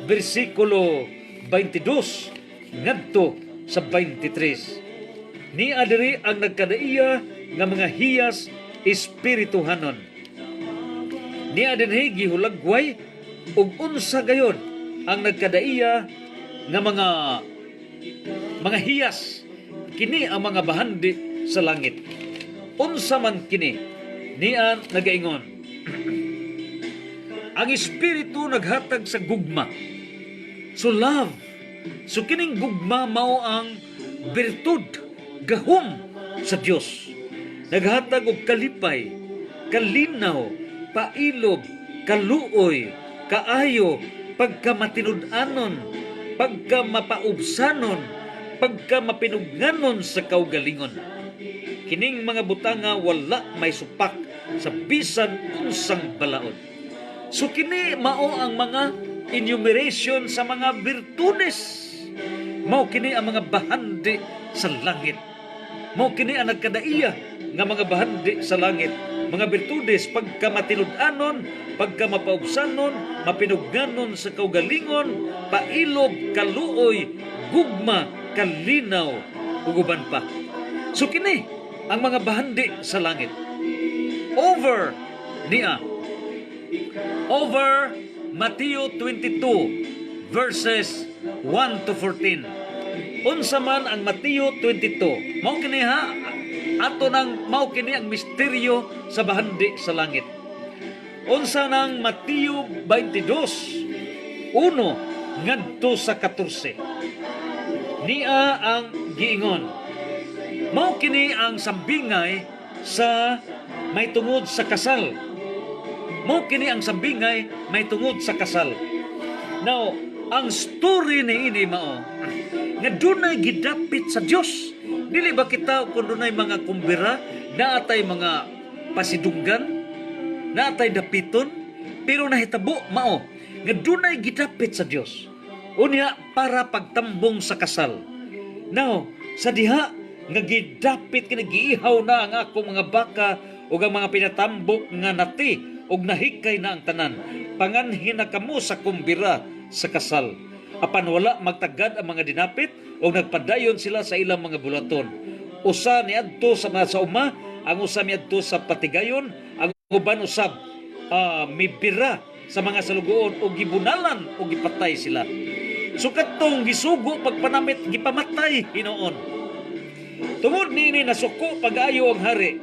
bersikulo 22 ngadto sa 23. Ni adiri ang nagkadaiya nga mga hiyas espirituhanon. Ni adiri gihulagway ug unsa gayon ang nagkadaiya nga mga hiyas, kini ang mga bahandi sa langit. Unsa man kini, niya nagaingon. Ang espiritu naghatag sa gugma. So love. So kining gugma mao ang birtud, gahom sa Dios. Naghatag og kalipay, kalinaw, pailob, kaluoy, kaayo, pagkamatinud-anon, pagkamapaubsanon, pagkamapinugnanon sa kaugalingon. Kining mga butanga wala may supak sa bisan unsang balaod. So kini mao ang mga enumeration sa mga virtudes. Mao kini ang mga bahandi sa langit. Mao kini ang nagkadaiya nga mga bahandi sa langit. Mga virtudes, pagkamatinud-anon, pagkamapaubsanon, mapinugnanon sa kaugalingon, pailob, kaluoy, gugma, kalinaw, uguban pa. So kini ang mga bahandi sa langit. Over Matthew 22 verses 1 to 14. Unsa man ang Matthew 22? Mao kini mao kini ang misteryo sa bahandi sa langit. Unsa nang Matthew 22 1 ngadto sa 14. Niya ang giingon. Mao kini ang sambingay sa may tungod sa kasal. Mao kini ang sambingay may tungod sa kasal. Now, ang story ni ini mao nga dunay gidapit sa Dios. Dili ba kita kung dunay mga kumbira, naatay mga pasidunggan, naatay dapiton, pero nahitabo mao nga dunay gidapit sa Dios. Unya para pagtambong sa kasal. Now, sa diha nga gidapit kinagiihaw na ang akong mga baka ug ang mga pinatambok nga nati ug nahikay na ang tanan. Panganhin na kamo sa kumbira sa kasal. Apan wala magtagad ang mga dinapit ug nagpadayon sila sa ilang mga bulaton. Usa niadto sa mga sa uma, ang usa miadto sa patigayon, ang uban usab mibira sa mga salugoon ug gibunalan ug gipatay sila. So katong gisugo pagpanamit gipamatay hinoon. Tungod niini nasuko pag-ayo ang hari,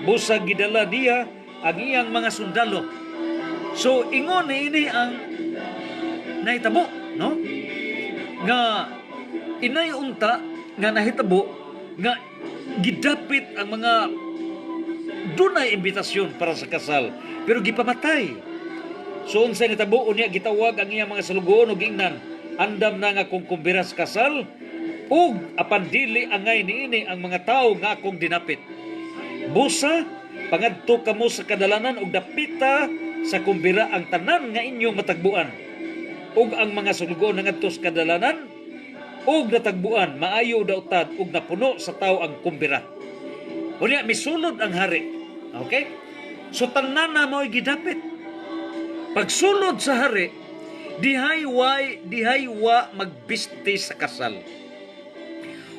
busag gidala niya ang iyang mga sundalo. So ingon niini ang nahitabo, no? Nga inay unta nga nahitabo nga gidapit ang mga dunay imbitasyon para sa kasal pero gipamatay. So unsay nitabo unya gitawag ang iyang mga salugoon ug ingnan, andam na nga kung kumbira sa kasal ug apan dili angay niini ang mga tawo nga akong dinapit. Busa pangadto kamo sa kadalanan ug dapita sa kumbira ang tanan nga inyong matagbuan. Ug ang mga salugoon ngadto sa kadalanan ug natagbuan maayo daw tad ug napuno sa tawo ang kumbira. Unya misulod ang hari. Okay? So tanan na mo'y gidapit. Pagsulod sa hari, dihay wa magbiste sa kasal.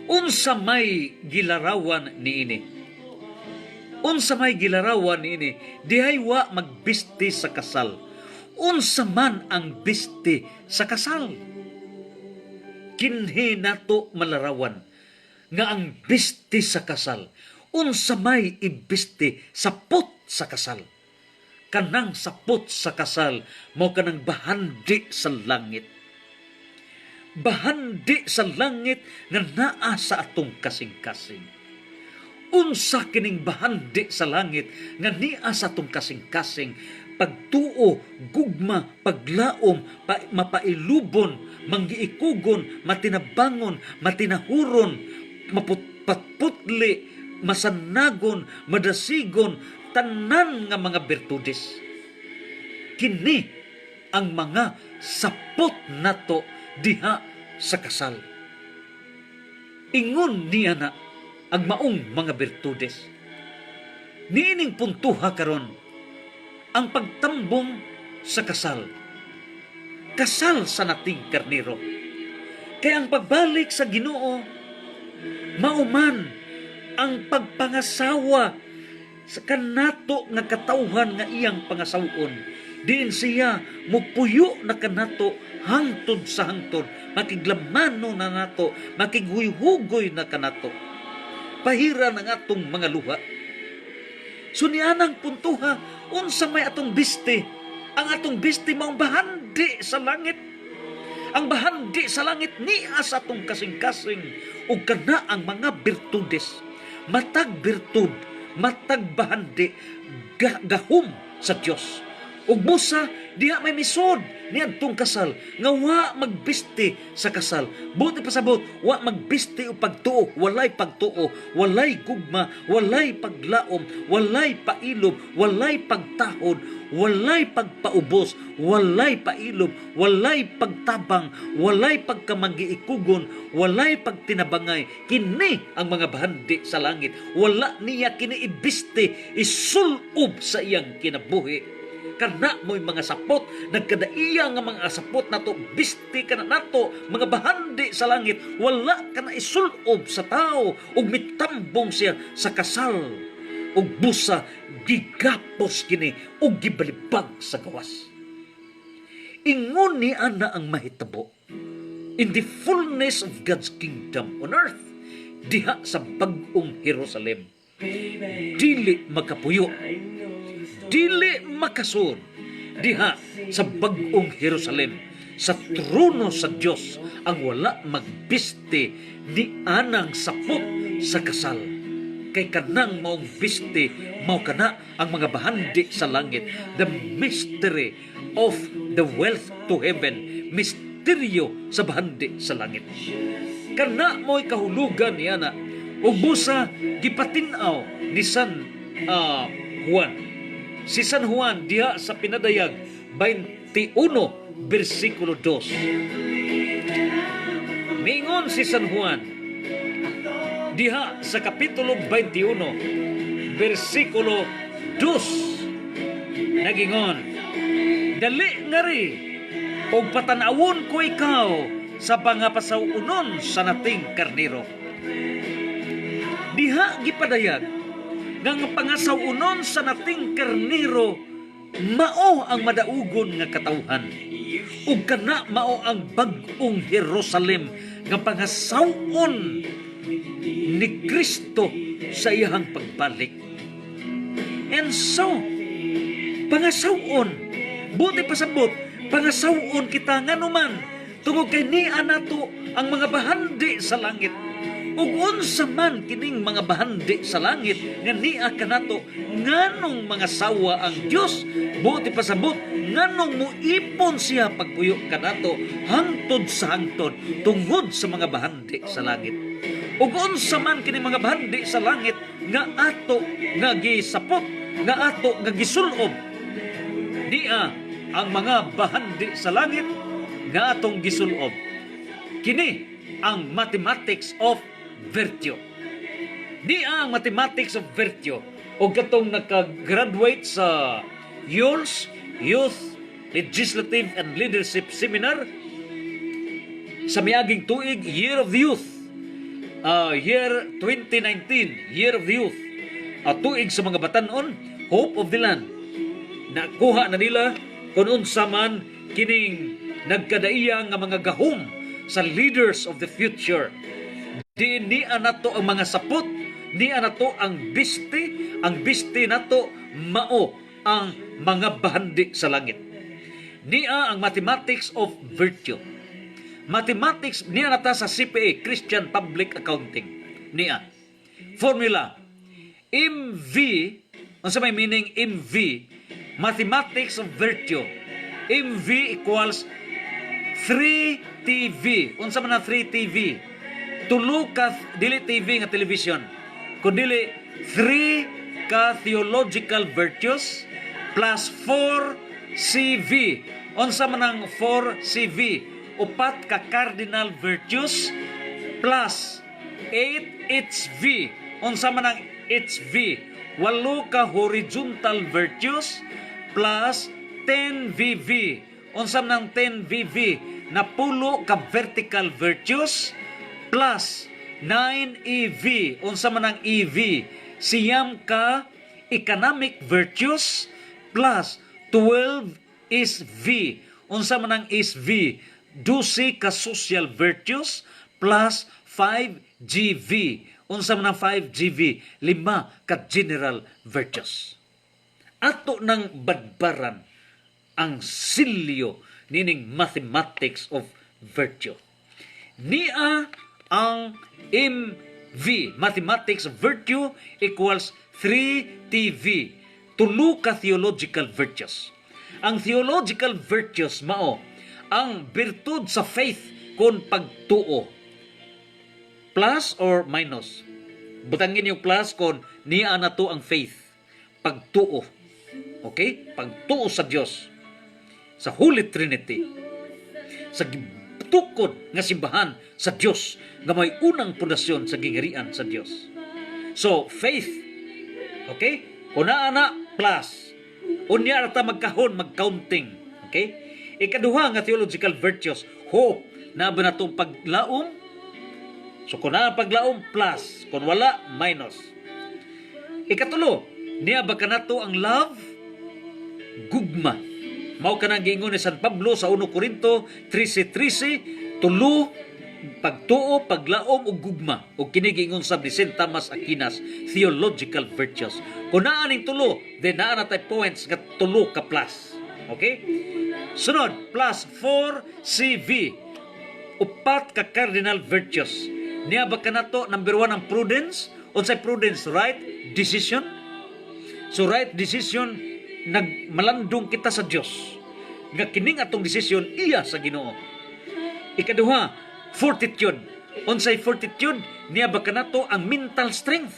Unsa may gilarawan niini. Unsa may gilarawan niini, dihay wa magbiste sa kasal. Unsa man ang biste sa kasal. Kinhi nato malarawan nga ang biste sa kasal. Unsa may ibiste sapot sa kasal. Kanang sapot sa kasal mo kanang bahandi sa langit. Bahandi sa langit nga naa sa atong kasing-kasing. Unsa kining bahandi sa langit nga niya sa atong kasing-kasing, pagtuo, gugma, paglaom, mapailubon, manggiikugon, matinabangon, matinahuron, maputpatputli, masanagon, madasigon, tanan nga mga bertudes. Kini ang mga sapot nato diha sa kasal. Ingon niya na ang maong mga bertudes. Niining puntuha karon ang pagtambong sa kasal. Kasal sa nating karnero. Kaya ang pagbalik sa Ginoo mauman ang pagpangasawa sa kanato nga katawhan nga iyang pangasawon. Diin siya mupuyo na kanato hangtod sa hangtod, makiglamano na nato, makighuy-hugoy na kanato. Pahira ng atong mga luha. So nianang puntuha, unsa may atong biste. Ang atong biste maong bahandi sa langit. Ang bahandi sa langit niya sa atong kasing-kasing ug kana ang mga birtudes. Matag birtud, matag bahandi, gahom sa Dios. Ug busa diha may misod niadtong kasal nga wa magbiste sa kasal. Buti pasabot wa magbiste og pagtuo, walay pagtuo, walay gugma, walay paglaom, walay pailob, walay pagtahod, walay pagpaubos, walay pailob, walay pagtabang, walay pagkamanggiikugon, walay pagtinabangay. Kini ang mga bahandi sa langit. Wala niya kini ibiste, isulob sa iyang kinabuhi. Kana mo'y mga sapot, nagkadaiya nga mga sapot nato, bisti ka na nato, mga bahandi sa langit, wala ka na isulob sa tao, ug mitambong siya sa kasal, ug busa, gigapos kini, ug gibalibag sa gawas. Ingon ni ana ang mahitabo, in the fullness of God's kingdom on earth, diha sa bag-ong Jerusalem, dili makapuyo, dili makasud diha sa bag-ong Jerusalem, sa trono sa Dios, ang wala magbiste ni anang sapot sa kasal. Kay kanang maong biste, mao kana ang mga bahandi sa langit, the mystery of the wealth to heaven, misteryo sa bahandi sa langit. Kana mo'y kahulugan niya na ug busa gipatin-aw ni San Juan. Si San Juan diha sa pinadayag 21 versikulo 2. Nagingon si San Juan diha sa kapitulo 21 versikulo 2. Nagingon, dali nga ri og patanawon ko ikaw sa pangapasawunon sa nating karniro. Diha gipadayag nga pangasawunon sa nating karniro mao ang madaugon nga katawhan, ug kana mao ang bag-ong Jerusalem nga pangasawon ni Kristo sa iyang pagbalik. And so, pangasawon, buti pasabot, pangasawon kita nga numan tungod kay niya nato ang mga bahandi sa langit. Ug unsa man kining mga bahandi sa langit nga niya kanato, nganong mga sawa ang Dios, buti pasabot, nganong muipon siya pagpuyo kanato hangtod sa hangtod tungod sa mga bahandi sa langit. Ug unsa man kini mga bahandi sa langit nga ato nga gisapot, nga ato nga gisulob, niya ang mga bahandi sa langit nga atong gisulob. Kini ang mathematics of virtue. Niya ang mathematics of virtue. O katong nakagraduate sa YOLS, Youth Legislative and Leadership Seminar, sa miaging tuig, Year of the Youth, year 2019, Year of the Youth, tuig sa mga batanon, Hope of the Land. Nakuha na nila kung unsa man kining nagkadaiya nga mga gahom sa leaders of the future. Di niya nato ang mga sapot, niya nato ang bisti nato mao ang mga bahandi sa langit. Niya ang mathematics of virtue. Mathematics niya nata sa CPA, Christian Public Accounting. Niya formula MV, unsa may meaning MV? Mathematics of virtue. MV equals 3TV. Unsa man ang 3TV? Tulo ka dili TV nga television, kundi 3 ka theological virtues plus 4 CV. Unsa man ang 4 CV? Upat ka cardinal virtues plus 8 HV. Unsa man ang HV? 8 ka horizontal virtues plus 10 VV. Unsa man ang 10 VV? Napulo ka vertical virtues plus 9 EV. Unsa man ang EV? Siyam ka economic virtues plus 12 SV. Unsa man ang SV? 12 ka social virtues plus 5 GV. Unsa man ang 5 GV? 5 ka general virtues. Ato nang badbaran ang silyo nining mathematics of virtue. Niya ang MV, mathematics of virtue, equals 3TV, tulo ka theological virtues. Ang theological virtues mao ang birtud sa faith kon pagtuo. Plus or minus? Butangin yung plus kon niya na to ang faith. Pagtuo. Okay? Pagtuo sa Diyos. Sa Holy Trinity. Sa tukod nga simbahan sa Diyos nga may unang pundasyon sa gingirian sa Diyos. So, faith. Okay? Una na plus. Unya ata magkahon, mag-counting. Okay? Ikaduha nga theological virtues, hope. Na ba na itong paglaom? So, kung na paglaom, plus. Kung wala, minus. Ikatulo, niya ba ka na to ang love? Gugma. Mao ka nang giingon ni San Pablo sa 1 Corinto 13:13, tulo, pagtuo, paglaom ug gugma. Ug kini giingon sa St. Thomas Aquinas, theological virtues. Kung naa ning tulo, then naa na tay points nga tulo ka plus. Okay? Sunod, plus 4 CV. Upat ka cardinal virtues. Niya ba kanato number 1 ang prudence? Unsay prudence? Right decision. So right decision, nagmalandong kita sa Dios. Nga kining atong desisyon iya sa Ginoo. Ikaduha, fortitude. Unsay fortitude? Niya ba kanato ang mental strength.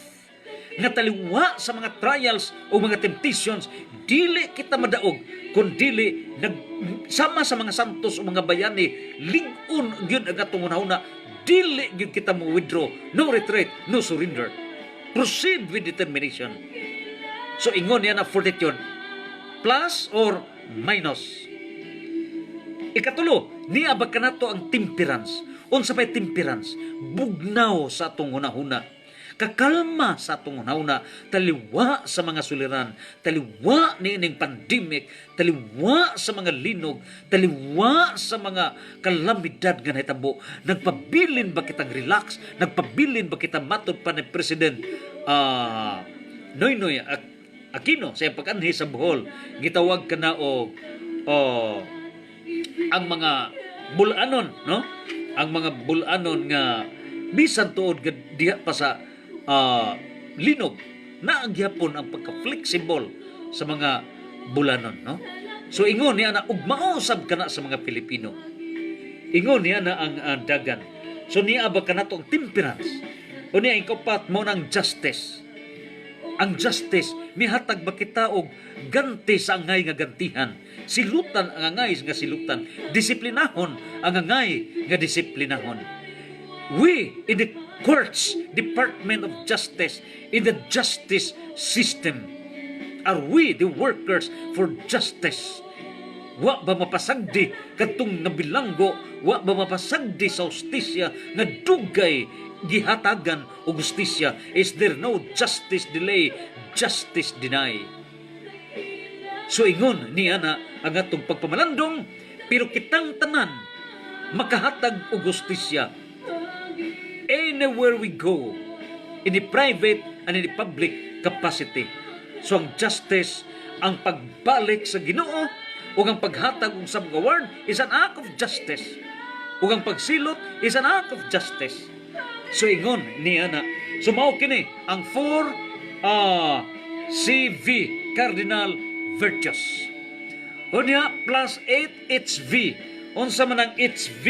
Nga taliwa sa mga trials o mga temptations, dili kita madaog, kun dili nagsama sa mga santos o mga bayani, lig-on gyud ang atong hunahuna, dili gyud kita mo withdraw, no retreat, no surrender. Proceed with determination. So ingon niya na fortitude, plus or minus. Ikatulo, niya ba kanato ang temperance? Unsa pay temperance? Bugnaw sa atong hunahuna. Kakalma sa atong hunahuna, taliwa sa mga suliran, taliwa ni ining pandemic, taliwa sa mga linog, taliwa sa mga kalamidad nga nahitabo. Nagpabilin ba kitang relax? Nagpabilin ba kita matod pa ni President Noynoy Aquino sa pag-anhi sa Bohol? Gitawag ka na o ang mga bulanon, no? Ang mga bulanon nga bisan tuod diha pa sa linog na ang gyapon ang pagka-flexible sa mga bulanon, no? So ingon niya na ug mausab kana sa mga Pilipino. Ingon niya na ang dagan. So niya ba kanato ang temperance? O niya ikapat mo ng justice. Ang justice mihatag ba kita og ganti sa angay nga gantihan. Silutan ang angay nga silutan. Disiplinahon ang angay nga disiplinahon. We in the courts, Department of Justice, in the justice system, are we the workers for justice? Wa ba mapasagdi kadtong nabilanggo, wa ba mapasagdi sa hustisya nga dugay gihatagan og hustisya? Is there no justice delay, justice deny? So ingon niya na ang atong pagpamalandong, pero kitang tanan makahatag og hustisya anywhere we go, in the private and in the public capacity. So ang justice, ang pagbalik sa Ginoo o ang paghatag og sa mga word is an act of justice. O ang pagsilot is an act of justice. So ingon niya na, so mao kini ang 4 CV cardinal virtues. O niya plus 8 HV. Unsa man ang HV?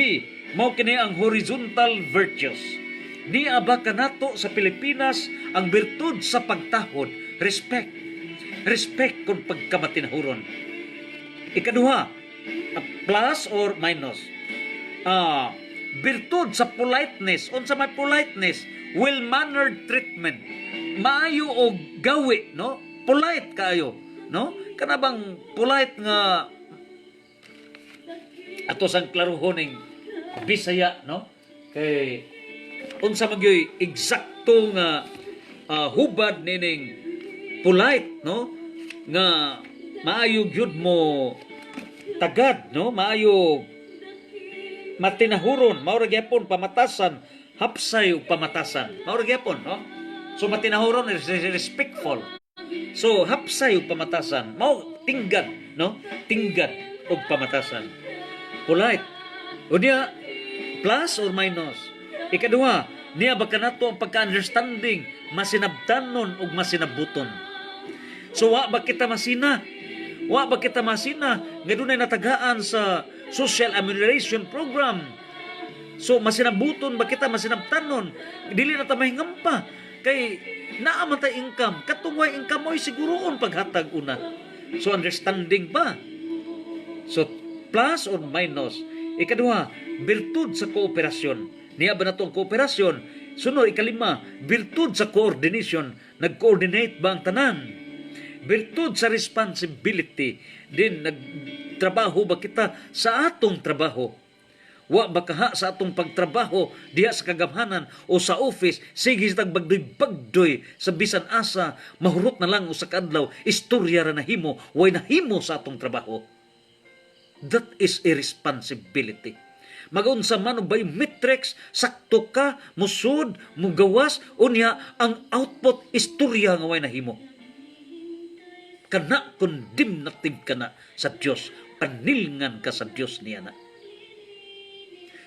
Mao kini ang horizontal virtues. Niya ba kanato sa Pilipinas ang birtud sa pagtahod, respect. Respect kung pagkamatinahuron. Ikaduha, plus or minus. Birtud sa politeness. Unsa may politeness? Well-mannered treatment. Maayo o gawi, no? Polite kayo, no? Kanabang polite nga ato sang klaruhoning Bisaya, no? Kay unsa magyoy eksakto nga hubad nining polite, no? Nga maayo gyud mo tagad, no? Maayo matinahuron, mao ra gyapon pamatasan, hapsay ug pamatasan. Mao ra gyapon, no? So matinahuron is respectful. So hapsay ug pamatasan, mao tinggad, no? Tinggad ug pamatasan. Polite. O niya plus or minus. Ikaduha, niya ba kanato ang pagka-understanding, masinabtanon ug masinabuton. So wa ba kita masina? Wa ba kita masina nga dunay natagaan sa social amelioration program? So masinabuton ba kita, masinabtanon? Dili na ta mahingampa kay naa man ta income, katungway income mo'y siguroon paghatag una. So understanding ba? So plus or minus. Ikaduha, birtud sa kooperasyon. Niya ba na itong kooperasyon? Sunod, ikalima, birtud sa coordination. Nag-coordinate ba ang tanan? Birtud sa responsibility. Din, nagtrabaho ba kita sa atong trabaho? Wa ba kaha sa atong pagtrabaho diha sa kagamhanan o sa office, sige sa tagbagdoy-bagdoy sa bisan asa, mahurot na lang o sa kadlaw, istorya ra nahimo, way nahimo sa atong trabaho. That is a responsibility. Mag-unsa man og biometrics, sakto ka, musud, mugawas, unya ang output istorya nga way nahimo. Kana condemnative ka na sa Dios, panilngan ka sa Dios niya na.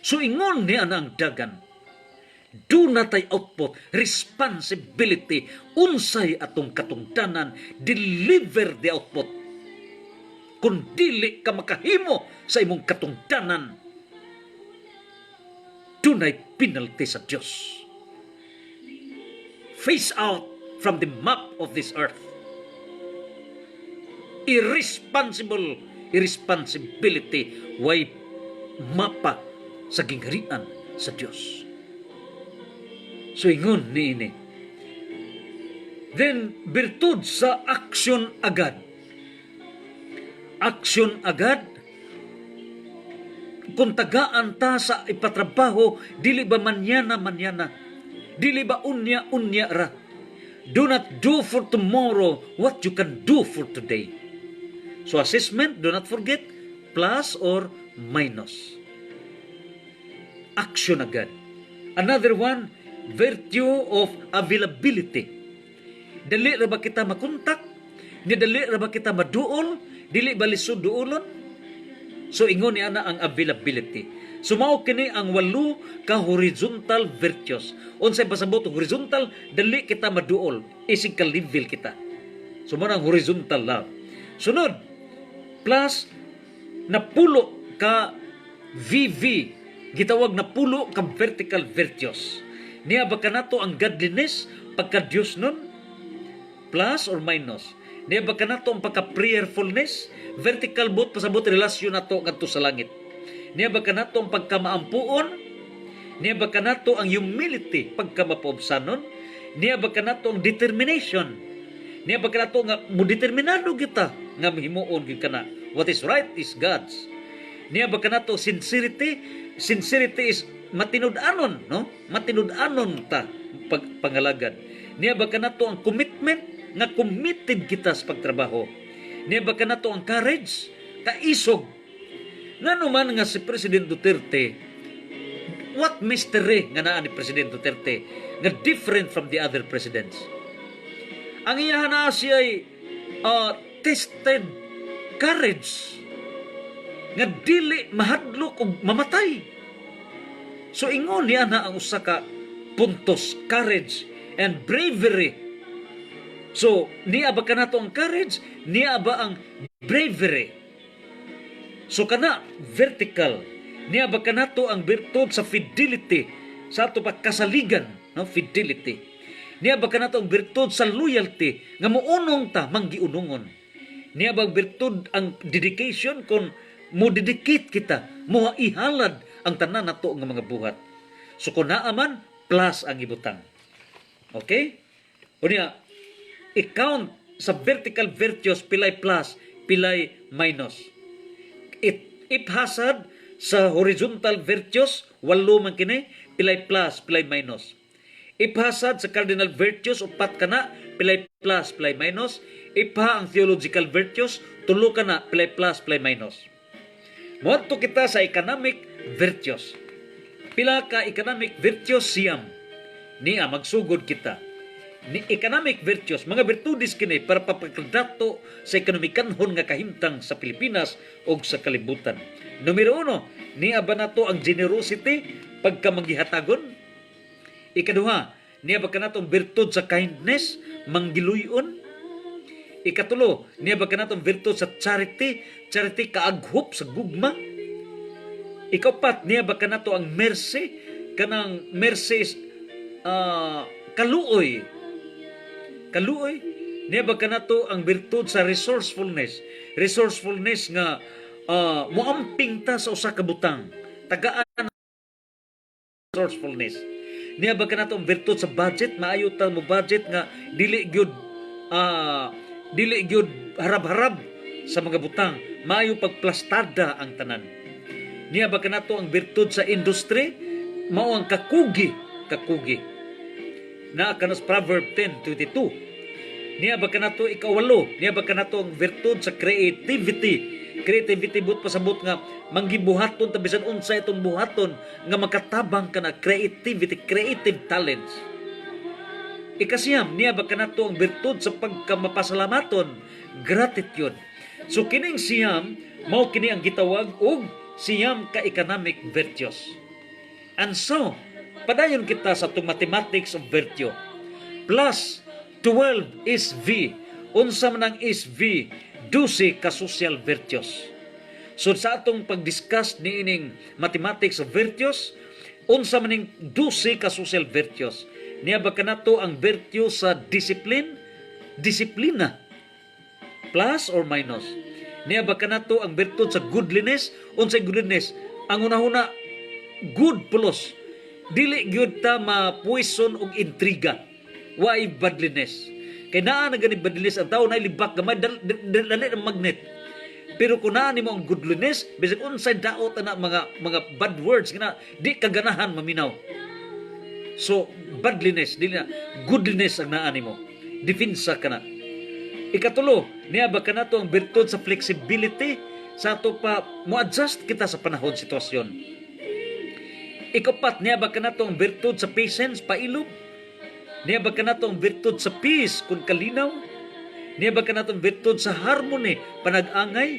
So ingon niya na ang dagan, do natay output, responsibility, unsay atong katungdanan, deliver the output. Kung dili ka makahimo sa imong katungdanan, dunay penalty sa Dios. Face out from the map of this earth. Irresponsibility way mapa sa gingharian sa Dios. So ingon niini. Then birtud sa aksyon agad. Aksyon agad. Kung tagaan ta sa ipatrabaho, dili ba manyana. Dili ba unya ra. Do not do for tomorrow what you can do for today. So assessment, do not forget, plus or minus. Action agad. Another one, virtue of availability. Dali ra ba kita makontak? Ni dali ra ba kita maduol? Dili ba lisod duolon? So ingon ni ana ang availability. So mao kini ang 8 ka horizontal virtues. Unsay pasabot og horizontal, dali kita maduol, isig ka level kita. So mao ang horizontal love. Sunod, plus napulo ka VV, gitawag na pulo ka vertical virtues. Niya ba kanato ang godliness pagka Dios nun? Plus or minus? Niya ba kanato ang pagka-prayerfulness? Vertical both pasabot relasyon nato kadto sa langit. Niya ba kanato ang pagkamaampuon? Niya ba kanato ang humility pagkamapaubsanon? Niya ba kanato ang determination? Niya ba kanato nga modeterminado kita nga mahimuon gid kana? What is right is God's. Niya ba kanato sincerity? Sincerity is matinud-anon, no? Matinud-anon ta pangalagad. Niya ba kanato ang commitment nga committed kita sa pagtrabaho? Niya ba kanato ang courage? Kaisog. Ngano man nga si President Duterte, what mystery nga naa ni President Duterte nga different from the other presidents? Ang iyahan na siya ay tested courage nga dili mahadlok og mamatay. So ingon niya na ang usa ka puntos, courage and bravery. So niya ba kanato ang courage? Niya ba ang bravery? So kana vertical, niya ba kanato ang birtud sa fidelity, sa ato pa kasaligan, no? Fidelity. Niya ba kanato ang birtud sa loyalty, nga muunong ta manggiunungon. Niya ba birtud ang dedication kung mo dedicate kita, mo ihalad ang tanan nato nga mga buhat. So kung naaman, plus ang ibutang. Okay? O niya, i-count sa vertical virtues, pilay plus, pilay minus. Iphasad sa horizontal virtues, 8 man kini, pilay plus, pilay minus. Iphasad sa cardinal virtues, 4 kana, pilay plus, pilay minus. Ipha ang theological virtues, 3 kana, pilay plus, pilay minus. Moadto kita sa economic virtues. Pila ka economic virtues siyam. Niya magsugod kita. Ni economic virtues, mga virtudes kini para papagdato sa ekonomikanhon nga kahimtang sa Pilipinas o sa kalibutan. Numero 1, niya ba nato ang generosity pagka manggihatagon? Ikaduha, niya ba kanato ang virtud sa kindness, manggiluyon? Ikatulo, niya ba kanato ang virtud sa charity, charity kaaghop sa gugma? Ikaupat, niya ba kanato ang mercy, kanang mercy kaluoy. Kaluoy, niya ba kanato ang birtud sa resourcefulness. Resourcefulness nga muamping ta sa usa ka butang. Tagaan ang resourcefulness. Niya ba kanato ang birtud sa budget, maayo ta mo budget nga dili gyud harab-harab sa mga butang, maayo pagplastada ang tanan. Niya ba kanato ang birtud sa industry, mao ang kakugi. Na kanas Proverb 10:22. Niya ba kanato ikawalo, niya ba kanato ang virtud sa creativity. Creativity but pasabot nga manggibuhaton ta bisan unsa itong buhaton nga makatabang kana creativity, creative talents. Ikasiyam, niya ba kanato ang virtud sa pagkamapasalamaton, gratitude. So kining siyam mao kini ang gitawag og siyam ka economic virtues. And so padayon kita sa mathematics of virtue. Plus 12 is V. Unsa man ang is V? 12 ka social virtues. So sa atong pag-discuss ni ining mathematics of virtues, unsa man ning 12 ka social virtues? Niya ba kanato ang virtue sa discipline? Disiplina. Plus or minus? Niya ba kanato ang virtue sa goodliness? Unsay goodliness? Ang una-una, good plus. dili gyud ta mapuison og intriga. Why badliness? Kay naa na gani badliness ang tao na libak gamay dali ang magnet. Pero kung naa nimo ang goodliness, bisag unsay daot na mga bad words kana di kaganahan maminaw. So badliness dili na goodliness ang naa nimo. Depensa kana. Ikatulo, niya ba kanato ang bertud sa flexibility sa ato pa mo-adjust kita sa panahon sitwasyon. Ikapat, niya ba kanato ang bertud sa patience, pailog? Niya ba kanato ang bertud sa peace, kung kalinaw? Niya ba kanato ang bertud sa harmony, panag-angay,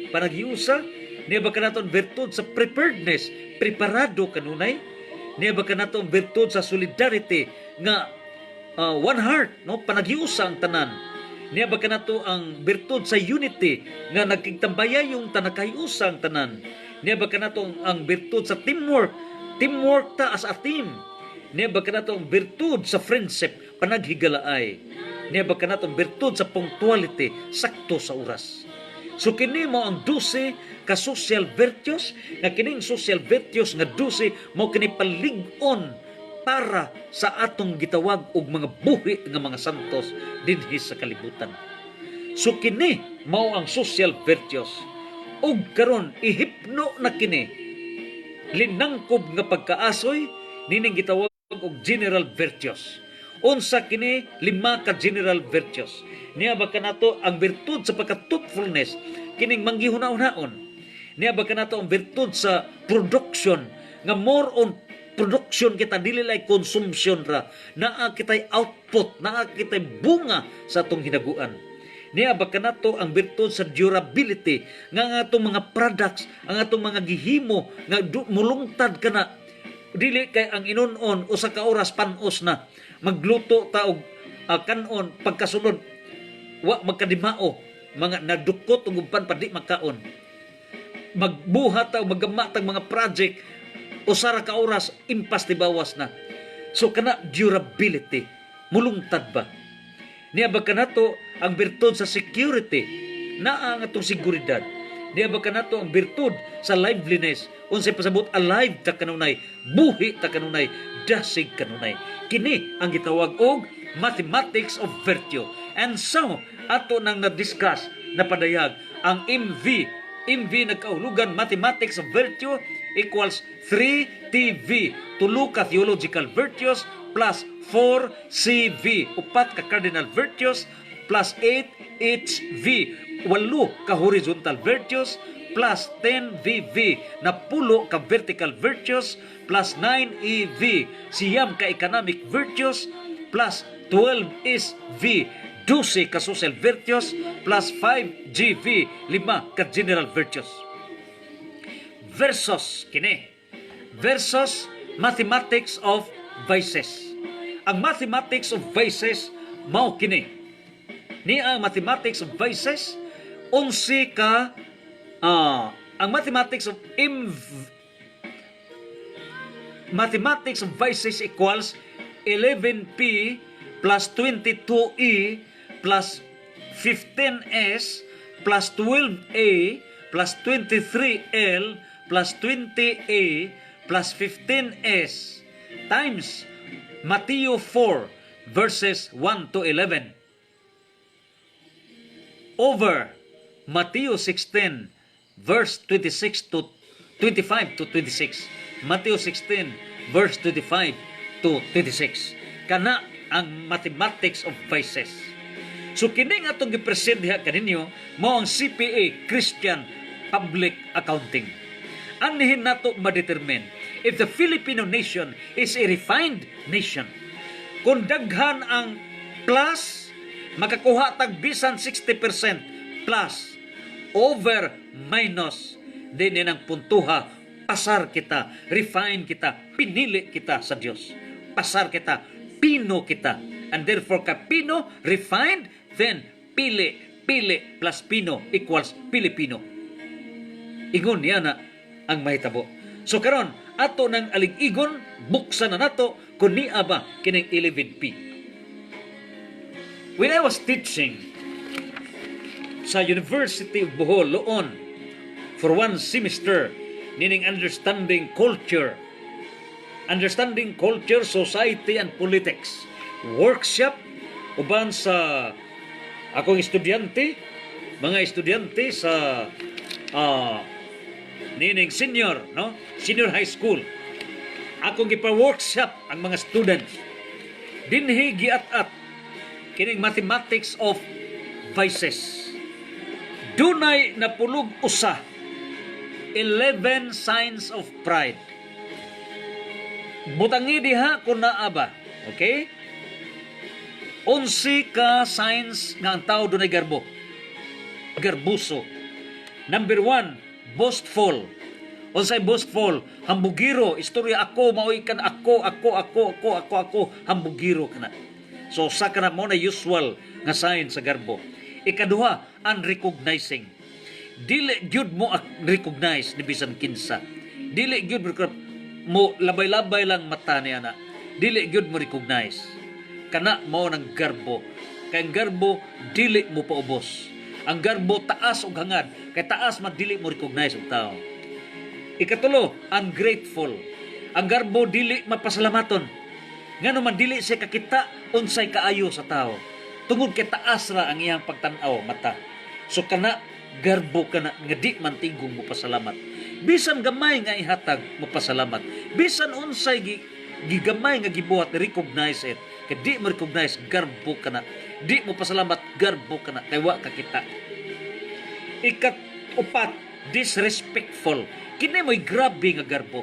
panaghiusa? Niya ba kanato ang bertud sa preparedness, preparado kanunay? Niya ba kanato ang bertud sa solidarity, nga one heart, no? Panaghiusa ang tanan? Niya ba kanato ang bertud sa unity nga nagkigtambaya yung tanakahiusa ang tanan? Niya ba kanato ang bertud sa teamwork ta as a team? Niya ba kanato ang bertud sa friendship, panaghigalaay? Niya ba kanato ang bertud sa punctuality, sakto sa oras? So kini mo ang 12 ka social virtues, nga kining social virtues nga 12 mo kini palig-on para sa atong gitawag og mga buhi nga mga santos dinhi sa kalibutan. So kini mao ang social virtues. Og karon ihipno na kini linangkob nga pagkaasoy nining gitawag og general virtues. Unsa kini 5 ka general virtues. Niya ba kanato ang virtud sa pagka-truthfulness, kining manggihuna-unaon. Niya ba kanato ang virtud sa production nga more on production kita, dili lay consumption ra. Naa kitay output, naa kitay bunga sa atong hinaguan. Niya ba kanato ang virtud sa durability nga atong mga products, ang atong mga gihimo nga mulungtad kana. Dili kay ang inunon usa ka oras panos na magluto ta og kanon pagkasunod wa magkadimao, mga nadukot ug uban pa di makaon. Magbuhat ta og magamatag mga project usara ka oras, impas ti bawas na. So kana durability, mulungtad ba? Niya ba kanato ang birtud sa security, naa ang atong seguridad. Niya ba kanato ang birtud sa liveliness, unsay pasabot alive ta kanunay, buhi ta kanunay, dasig kanunay. Kini ang gitawag og mathematics of virtue. And so, ato nang na-discuss, napadayag, ang MV nagkaulugan, mathematics of virtue equals 3 TV, tulo ka theological virtues plus 4 CV, upat ka cardinal virtues plus 8 HV, 8 ka horizontal virtues plus 10 VV, na pulo ka vertical virtues plus 9 EV, siyam ka economic virtues plus 12 SV, 12 ka social virtues plus 5 GV, 5 ka general virtues. Versus mathematics of vices. Ang mathematics of vices mao kini. Ni ang mathematics of vices 11 ka ang mathematics of mathematics of vices equals 11P plus 22E plus 15S plus 12A plus 23L plus 20A plus 15S times Matthew 4 verses 1 to 11 over Matthew 16 verse 26 to 25 to 26. Matthew 16 verse 25 to 26. Kana ang mathematics of vices. So kining atong gipresent diha kaninyo mao ang CPA, Christian Public Accounting. Anihin nato ma-determine if the Filipino nation is a refined nation. Kung daghan ang plus, makakuha tag bisan 60% plus, over minus, din ang puntuha, pasar kita, refine kita, pinili kita sa Diyos. Pasar kita, pino kita. And therefore, kapino, refined, then pili plus pino equals Pilipino. Ingon niya na ang mahitabo. So karon ato ng alig-igon, buksan na nato kung niya ba kining 11P. When I was teaching sa University of Bohol, Loon, for one semester, meaning understanding culture, Understanding Culture, Society, and Politics. Workshop uban sa akong estudyante, mga estudyante sa nining senior, no? Senior high school. Akong gipa-workshop ang mga students. Dinhi giat-at kining mathematics of vices. Dunay napulog usa 11 signs of pride. Butangi diha kung naa ba. Okay? 11 ka signs nga ang tao dunay garbo. Garbuso. Number 1, boastful. Unsay boastful? Hambugiro. Istorya ako, maoy kan ako, hambugiro kana. So sa kana mo na usual nga sign sa garbo. Ikaduha, unrecognizing. Dili gyud mo recognize ni bisan kinsa. Dili gyud mo labay-labay lang mata niya na. Dili gyud mo recognize. Kana mo ng garbo. Kay ang garbo dili mo paubos. Ang garbo taas og hangad. Kay taas man dili mo recognize og tao. Ikatulo, ungrateful. Ang garbo dili mapasalamaton. Ngano man dili siya kakita unsay kaayo sa tao. Tungod kay taas ra ang iyang pagtan-aw mata. So kana garbo kana nga di man tigong mo pasalamat. Bisan gamay nga ihatag mo pasalamat. Bisan unsay gigamay nga gibuhat, recognize it. Kay di mo recognize, garbo kana. Di mo pasalamat, garbo kana. Kay wa ka kita. Ikatupat, disrespectful. Kini mo'y grabe nga garbo.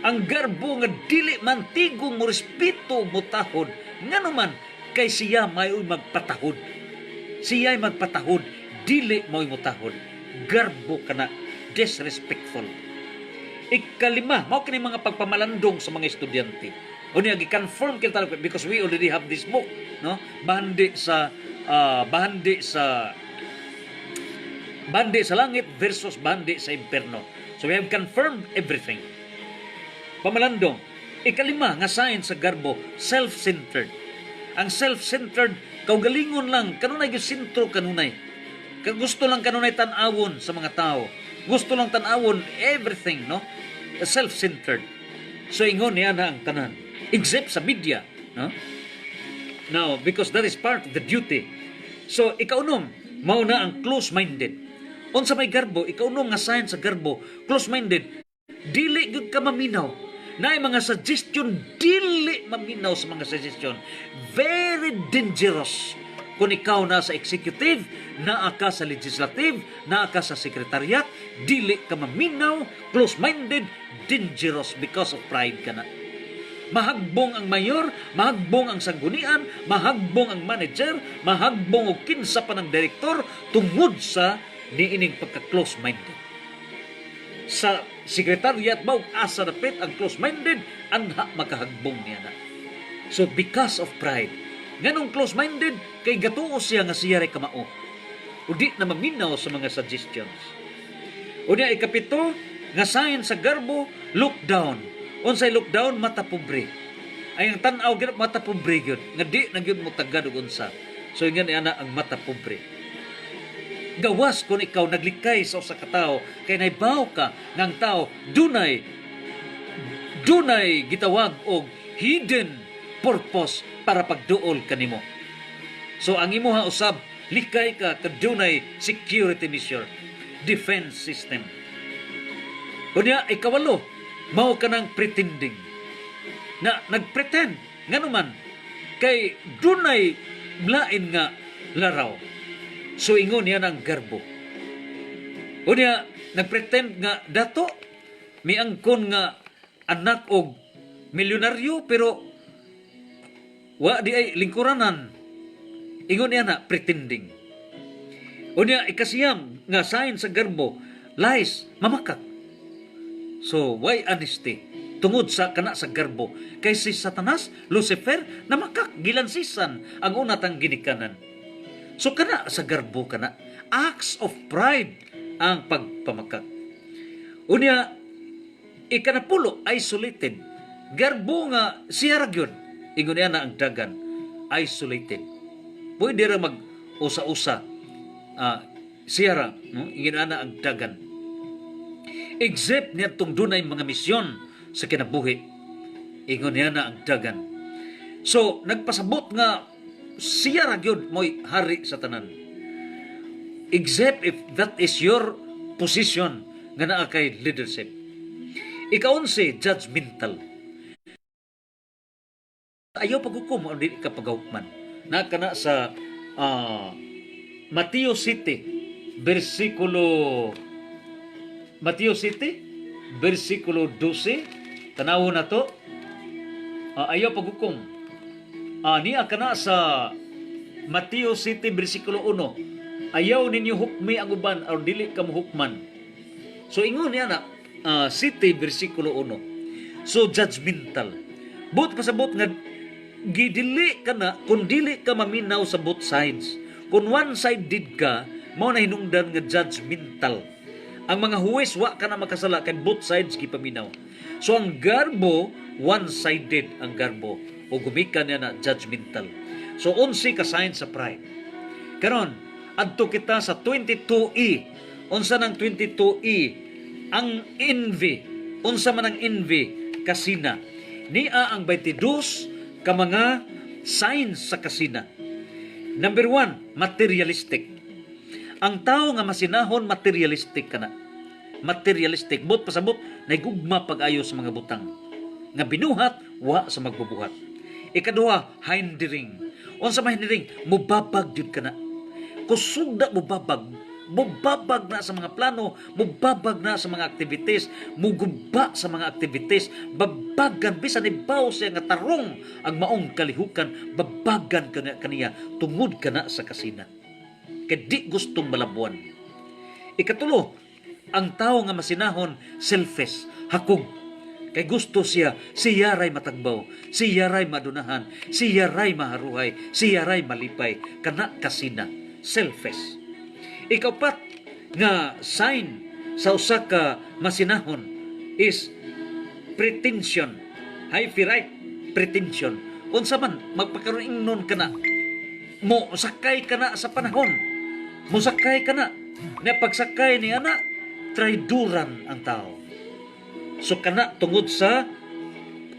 Ang garbo nga dili man tigong mo respeto mo tahod. Ngano man kay siya may magpatahod. Siya ay magpatahod, dili mo'y mutahod. Garbo kana, disrespectful. Ikalima, mao kini mga pagpamalandong sa mga estudyante. O niya gi-confirm kita because we already have this book, no? Bahandi sa langit versus bahandi sa imperno. So we have confirmed everything. Pamalandong. Ikalima nga sign sa garbo, self-centered. Ang self-centered, kaugalingon lang, kanunay gisintro kanunay. Gusto lang kanunay tan-awon sa mga tao. Gusto lang tan-awon everything, no? Self-centered. So ingon niya na ang tanan. Except sa media, no? Now, because that is part of the duty. So ikaunom, mao na ang close-minded. Unsa may garbo, ikaunom nga sign sa garbo, close-minded. Dili gud ka maminaw. Naay mga suggestion, dili maminaw sa mga suggestion. Very dangerous. Kung ikaw na sa executive, naa ka sa legislative, naa ka sa secretariat, dili ka maminaw, close-minded, dangerous because of pride ka na. Mahagbong ang mayor, mahagbong ang sanggunian, mahagbong ang manager, mahagbong og kinsa pa ng direktor tungod sa niining pagka-close-minded. Sa secretariat ba asa napit ang close-minded, anha makahagbong niya na. So because of pride, nganong close-minded, kay gatuo siya nga siya ray kamao. O di na maminaw sa mga suggestions. O niya ikapito, nga sign sa garbo, look down. Unsay look down, mata pobre. Ay ang tan-aw gyud mata pobre gyud. Nga di na gyud mo tagad og unsa. So ingon ana ang mata pobre. Gawas kung ikaw naglikay sa usa ka tawo, kay naibaw ka ng tao dunay gitawag og hidden purpose para pagduol kanimo. So ang imuha usab, likay ka kadunay security measure, defense system. Unya ikawalo, mao ka ng pretending. Na nagpretend nganuman kay dunay lain nga laraw. So ingon niya ng garbo. Unya nagpretend nga dato miangkon nga anak og milyonaryo pero wa di ay lingkuranan. Ingon niya na pretending. Unya ikasiyam nga sign sa garbo, lies, mamakak. So why honesty? Tungod sa kana sa garbo, kay si Satanas, Lucifer, namakak gilansisan ang una tang ginikanan. So kana sa garbo kana, acts of pride ang pagpamakak. Unya ikanapulo, isolated. Garbo nga siya ra gyud. Ingon niya na ang dagan, isolated. Pwede ra mag-usa-usa. Siya ra, no? Ingon na ang dagan. Except niya itong dunay mga misyon sa kinabuhi. Ingon niya na ang dagan. So nagpasabot nga siya ra gyud mo'y hari sa tanan. Except if that is your position nga naa kay leadership. Ika-11, judgmental. Ayaw paghukom o di ka paghukman. Na kana sa Mateo City, Mateo City, versikulo 12, tanawon na to, ayaw paghukom. Niya kana sa Mateo City, versikulo 1, ayaw ninyo hukmi ang uban o dili ka hukman. So ingon niya na, City, versikulo 1. So judgmental. But pasabot nga, gidili ka na kung dili ka maminaw sa both sides. Kung one-sided ka, mao na hinungdan nga judgmental. Ang mga huwes wa ka na makasala kay both sides gipaminaw. So ang garbo one-sided ang garbo o gumikan niya na judgmental. So 11 ka sign sa pride. Karon adto kita sa 22E. Unsa nang 22E? Ang envy. Unsa man ang envy? Kasina. Nia ang 22 ka mga signs sa kasina. Number 1, materialistic. Ang tao nga masinahon, materialistic kana. Materialistic. Bot pasabot, naigugma pag-ayo sa mga butang. Nga binuhat, wa sa magbubuhat. Ikaduha, hindering. Unsa may hindering? Mubabag jud kana. Kusog na mubabag. Mubabag na sa mga plano, mubabag na sa mga activities, muguba sa mga activities, babagan, bisan ibaw siya nga tarong ang maong kalihukan, babagan kaniya, tungod ka na sa kasina. Kaya di gustong malabuan. Ikatulo, ang tao nga masinahon, selfish, hakog. Kay gusto siya ray matagbaw, siya ray madunahan, siya ray maharuhay, siya ray malipay, kana kasina, selfish. Ikapat nga sign sa usa ka masinahon is pretension. High-right pretension. Unsa man magpakaroon ingnon kana, mo sakay kana sa panahon. Mo sakay kana. Na pagsakay ni ana, traiduran ang tao. So kana tungod sa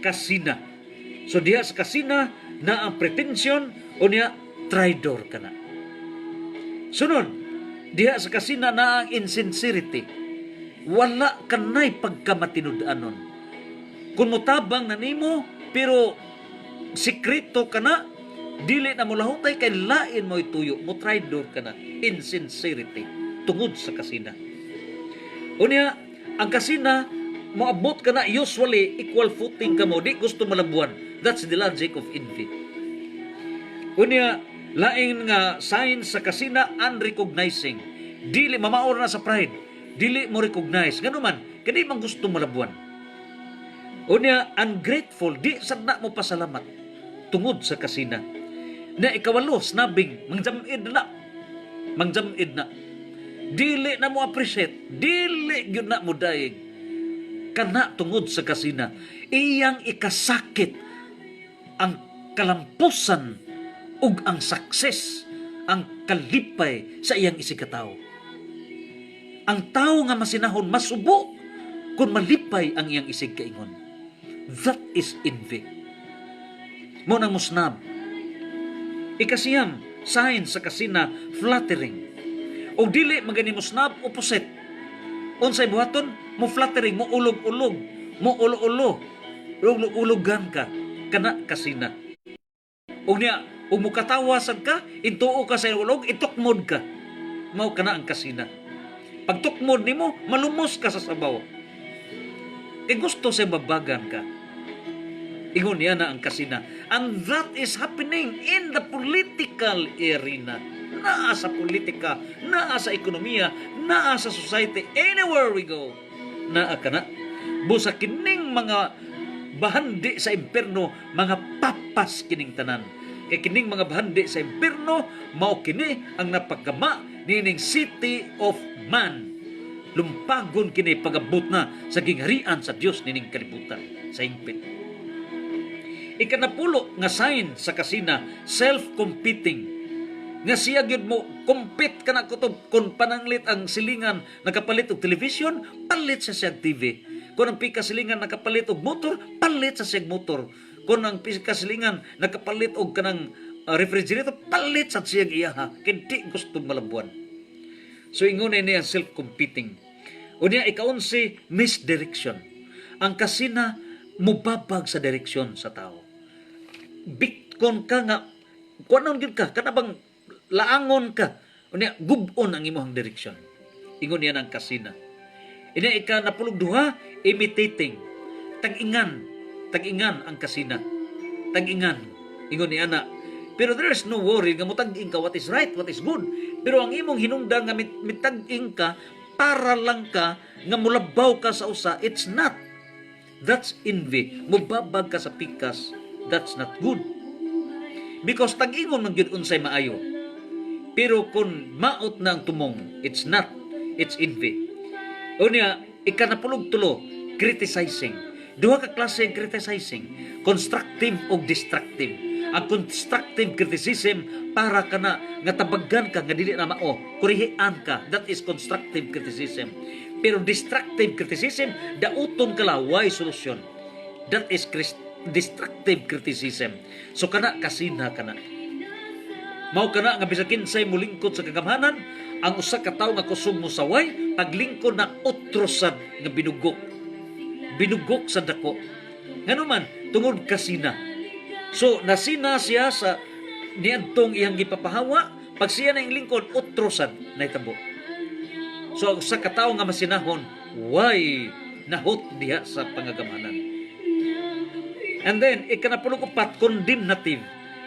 kasina. So diha sa kasina na ang pretension o niya traidor kana. Sunod, diha sa kasina na ang insincerity. Wala kanay pagkamatinud-anon. Kung mutabang na nimo, pero sikreto ka na, dili na mo lahutay kay lain mo ituyo, mo traidor ka na. Insincerity. Tungod sa kasina. Unya, ang kasina, moabot ka na, usually, equal footing ka mo, di gusto malabuan. That's the logic of envy. Unya, laing nga sign sa kasina, unrecognizing. Dili mamaor na sa pride. Dili mo recognize. Ngano man, kadi man gusto malabuan. Unya, ungrateful. Di sad na mo pasalamat. Tungod sa kasina. Na ikawalo, snobing. Mangjamid na. Mangjamid na. Dili na mo appreciate. Dili yun na mo daig. Kana tungod sa kasina. Iyang ikasakit ang kalampusan ug ang success, ang kalipay sa iyang isikataw. Ang tao nga masinahon masubo kung malipay ang iyang isig kaingon. That is envy. Mo nang musnab. Ikasiyam, sign sa kasina, flattering. O dili magani musnab, opposite. Unsay buhaton, mo flattering, mo ulog-ulog, mo ulo-ulo, ulog-ulogan ka, kana kasina. O niya, ug mukatawasan ka, intuo ka sa ulog, itukmod ka. Mao kana ang kasina. Pag tukmod nimo, malumos ka sa sabaw. Kay gusto sa babagan ka. Ingon niya na ang kasina. And that is happening in the political arena. Naa sa politika, naa sa ekonomiya, naa sa society, anywhere we go. Naa ka na. Busa kining mga bahandi sa impierno, mga papas kining tanan. Kay kining mga bahandi sa impierno, mao kini ang napagama nining City of Man. Lumpagon kini pagabot na sa gingharian sa Dios nining kalibutan sa hingpit. Ikanapulo nga sign sa kasina, self-competing. Nga siya gyud mo compete kana kutob kun pananglit ang silingan nakapalit og television, palit siya sa TV. Kung ang pikasilingan nakapalit og motor, palit sa siyang motor. Kung ang pikasilingan nakapalit og kanang refrigerator, palit sa siyang iyaha. Kindi gustong malabuan. So ingon niya self-competing. O niya ikaon si misdirection. Ang kasina mubabag sa direksyon sa tao. Bitcon ka nga, kuanon gyud ka, kanabang laangon ka. O niya, gubon ang imong direksyon. Ingon niya ng kasina. Ina ika napulog duha, imitating. Tag-ingan ang kasina. Tag-ingan. Ingon ni ana. Pero there is no worry nga mutag-ing ka what is right, what is good. Pero ang imong hinungdan nga mitag-ing ka para lang ka nga mulabaw ka sa usa, it's not. That's envy. Mubabag ka sa pikas, that's not good. Because tag-ingon man gyud unsay maayo. Pero kung maot na ang tumong, it's not. It's envy. O niya, ikanapulog tulo, criticizing. Duha ka klase ang criticizing. Constructive o destructive. Ang constructive criticism para ka na nga tabagan ka nga dili na mao, kurihian ka. That is constructive criticism. Pero destructive criticism, dauton ka la, why solution? That is destructive criticism. So kana kasina kana. Mao kana nga bisakin say mulingkod sa kagamhanan, ang usa ka tawo nga kusog mo saway, paglingkod na utrosan nga binugok. Binugok sa dako. Ngano man tungod kasina. So nasina siya sa niadtong iyang gipapahawa, pag siya na ing lingkod utrosan nahitabo. So ang usa ka tawo nga masinahon, why nahot diha sa pangagamanan. And then ikanapulog upat, condemnative.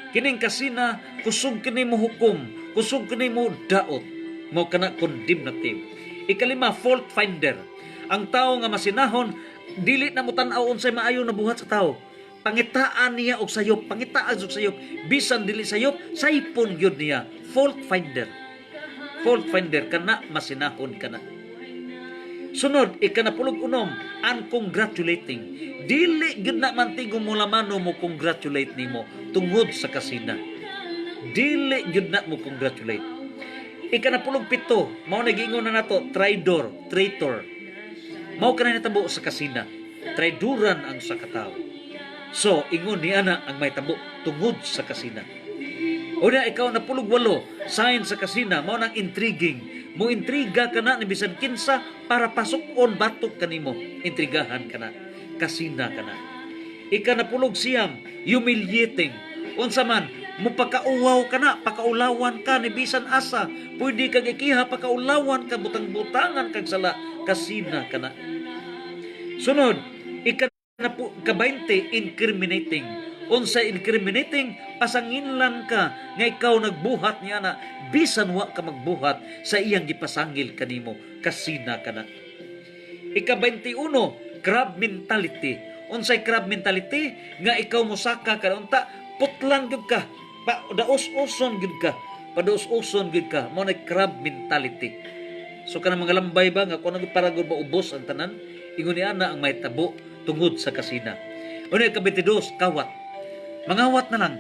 Kining kasina kusog kini mo hukom, kusog kini mo daot, mo kana condemnative. Ikalima, fault finder. Ang tawo nga masinahon dili na mo tan-aw unsay maayo na buhat sa tawo. Pangitaan niya og sayop, pangitaan og sayop, bisan dili sayop, saypon gyud niya. Fault finder. Fault finder kana masinahon kana. Sunod, ikanapulog unom, uncongratulating. Dili gyud na man tigong mo lamano mo congratulate nimo tungod sa kasina. Dili gyud na mo congratulate. Ikanapulog pito, mao nagiingon na nato, traitor. Mao kanay natabo sa kasina. Traiduran ang sa katawo. So, ingon ni ana ang may tabo tungod sa kasina. O na ikaw napulog walo, sign sa kasina, mao nang intriguing. Mo intriga ka na ni bisan kinsa para pasukon batok kanimo. Intrigahan ka na. Kasina ka na. Ika napulog siyam, humiliating. Unsa man, mo pakauwaw ka na, pakaulawan ka ni bisan asa. Pwede kag ikiha, pakaulawan ka, butang-butangan kag sala. Kasina ka na. Sunod, ka-20, incriminating. Unsa incriminating, pasanginlan ka nga ikaw nagbuhat niya na bisan wa ka magbuhat sa iyang gipasangil kanimo. Kasina ka na. Ika-21, crab mentality. Unsay crab mentality, nga ikaw musaka ka unta, putlang gyud ka, daos-uson gyud ka, padaos-uson gyud ka, mo na crab mentality. So kanang mga lambay ba nga kuno para gud maubos ang tanan, ingon ni ana ang may tabo tungod sa kasina. Unay ka-22, kawat. Mangawat na lang.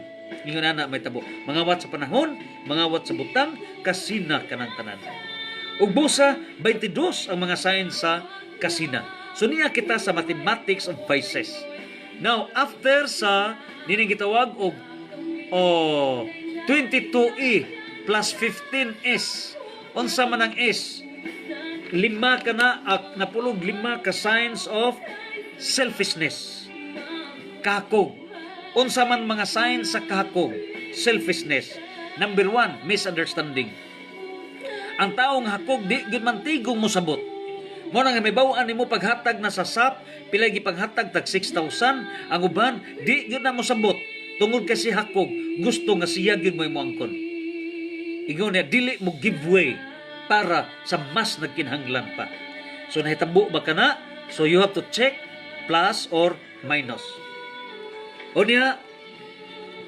Ingon ana may tabo. Mangawat sa panahon, mangawat sa butang, kasina kanang tanan. Ug busa 22 ang mga signs sa kasina. So niya kita sa mathematics of vices. Now after sa nining gitawag og 22E plus 15S. Unsa man ang S? 5 ka na at napulog 5 ka signs of selfishness. Kakog. Unsa man mga signs sa kakog? Selfishness. Number 1, misunderstanding. Ang taong hakog di gyud man tigong mo sabot. Mo nang may bawaan nimo paghatag na sa SAP, pila gipaghatag tag 6,000, ang uban di gyud na mo sabot. Tungod kasi hakog, gusto nga siya gyud mo angkon. Ingon niya dili mo give way para sa mas nagkinahanglan pa. So nahitabo ba kana? So you have to check plus or minus. O niya,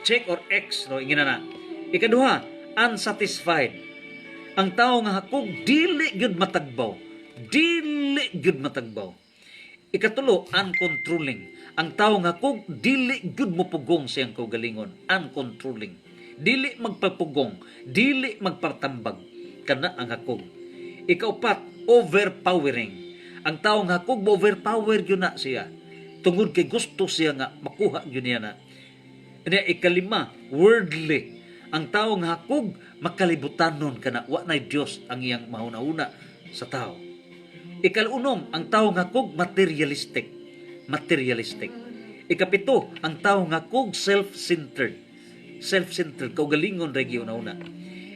check or X, no, ingina na. Ikaduha, unsatisfied. Ang tao nga hakog, dili gyud matagbaw. Dili gyud matagbaw. Ikatulo, uncontrolling. Ang tao nga hakog, dili gyud mopugong siyang kaugalingon. Uncontrolling. Dili magpapugong, dili magpatambag. Kana ang hakog. Ikaupat, overpowering. Ang tao nga kung overpower yun na siya. Tungod kay gusto siya nga makuha yun niya na. Ikalima, worldly. Ang tao nga hakog makalibutanon kana wa na Dios ang iyang mahuna-una sa tao. Ikalunom, ang tao nga hakog materialistic. Materialistic. Ikapito, ang tao nga hakog self-centered. Self-centered, kaugalingon ra gyud una.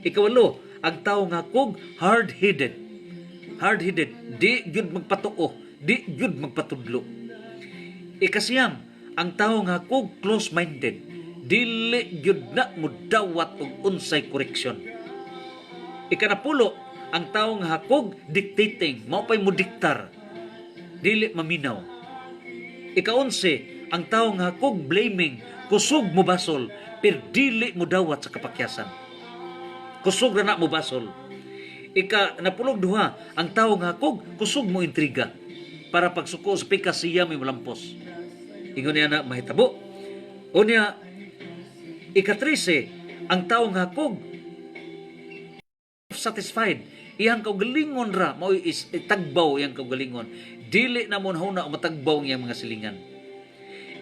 Ikawalo, ang tao nga hakog hard-headed. Hard-headed, di gyud magpatuo, di gyud magpatudlo. Ikasiyam, ang tao nga hakog close-minded. Dili gyud na mudawat og unsay correction. Ikanapulo, ang tao nga hakog dictating, mao pay mudiktar. Dili maminaw. Ikaunse, ang tao nga hakog blaming, kusog mo basol, pero dili mudawat sa kapakyasan. Kusog ra na mo basol. Napulog duha, ang tao nga hakog kusog mo intriga para pagsuko sa pikas siya may malampos. Ingon niya na mahitabo. O niya, ika-13, ang tao nga hakog satisfied. Iyang kaugalingon ra, mao is tagbaw iyang kaugalingon. Dili na mo na matagbaw iyang mga silingan.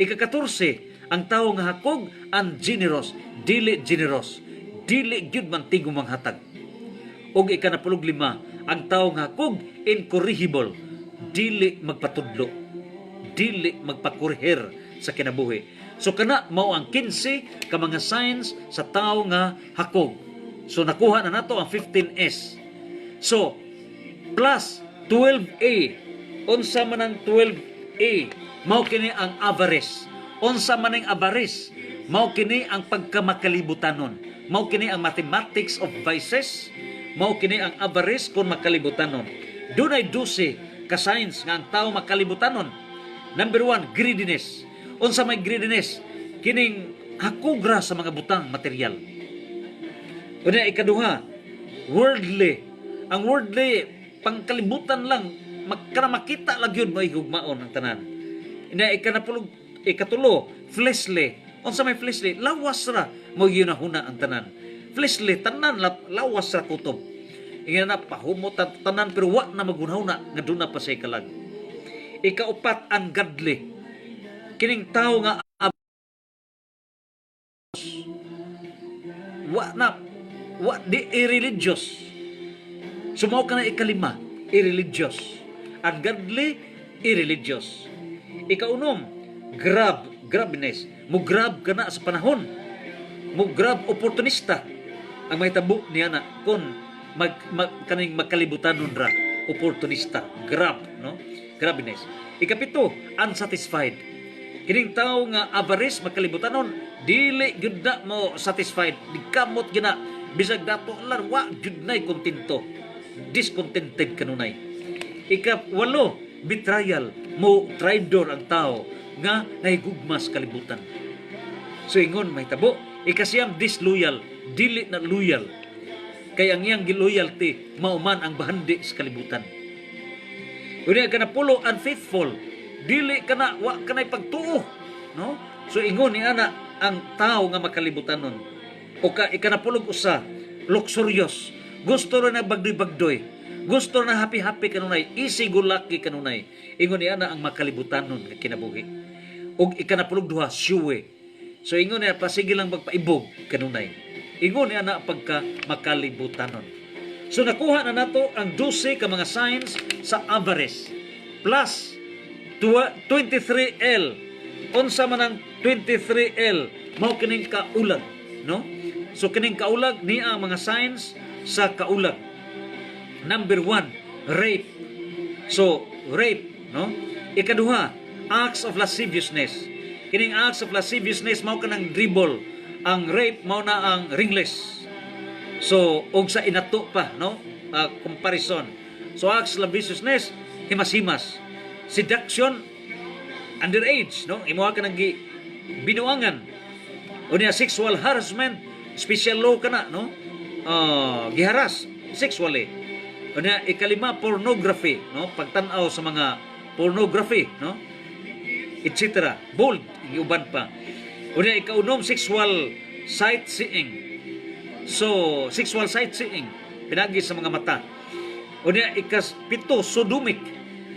Ika-14, ang tao nga hakog ungenerous, dili generous. Dili gyud man tigom ang hatag. Og ika-15, ang tao nga hakog incorrigible, dili magpatudlo, dili magpakurher sa kinabuhi. So kana mao ang 15 ka mga signs sa tao nga hakog. So nakuha na nato ang 15S. So plus 12A. Unsa man ang 12A? Mao kini ang avarice. Unsa man ang avarice? Mao kini ang pagkamakalibutannon. Mao kini ang mathematics of vices. Mao kini ang avarice kung makalibutanon. Dunay 12 ka signs nga ang tao makalibutanon. Number 1, greediness. Unsa may greediness? Kining hakugra sa mga butang material. Unya ikaduha, worldly. Ang worldly, pangkalibutan lang, makita lang yun may hugmaon ang tanan. Unya ikatulo, fleshly. Unsa may fleshly? Lawas ra mo yunahuna ang tanan. Fleshly, tanan lawas ra kutob. Inga na pahumot tanan pero wa na magunahuna nga duna pa sa ikalag. Ikaupat, ungodly. Kining tao nga wa di irreligious. Sumaw ka na ikalima, irreligious. Ungodly, irreligious. Ikaunom, grabness. Mugrab ka na sa panahon. Mugrab opportunista. Ang may tabo niya na kung kaning magkalibutanon ra, opportunista, grab, no? Grabness. Ikapito, unsatisfied. Kining tao nga avarice makalibutanon, dili gyud na mo satisfied, dikamot gyud na bisag dato lang wa gyud nay kontento. Discontented kanunay. Ikawalo, betrayal, mo traidor ang tao nga nahigugmas kalibutan. So ingon may tabo. Ikasiyam, disloyal, dili na loyal. Kaya ang iyang loyalty mauman ang bahandi sa kalibutan. Unya kanapulo, unfaithful, dili kana wa kanay pagtuo, no? So ingon ni ana ang tao nga makalibutanon. O ikanapulog usa, luxurious, gusto ra na bagdoy-bagdoy, gusto na happy-happy kanunay, easy go lucky kanunay. Ingon ni ana ang makalibutanon nga kinabuhi. Og ikanapulog duha, suwe. So ingon niya pasige lang magpaibog kanunay. Ingon niya na pagka makalibutanon. So nakuha na nato ang 12 ka mga signs sa avarice plus 23L. Unsa man ang 23L? Mao kining kaulag, no? So kining kaulag ni ang mga signs sa kaulag. Number 1, rape. So rape, no? Ikaduha, acts of lasciviousness. Kining acts of lasciviousness mao kanang dribble. Ang rape mao na ang ringless. So og sa inato pa, no? Comparison. So acts of lasciviousness himas-himas. Seduction underage, no? Imo ka nang binuangan. O niya sexual harassment, special law kana, no? Giharas sexually. O niya ikalima, pornography, no? Pagtan-aw sa mga pornography, no? Etc. Bold, iuban pa. O niya ikaunom, sexual sightseeing. So, sexual sightseeing, pinagi sa mga mata. O niya ikaspito, sodomic.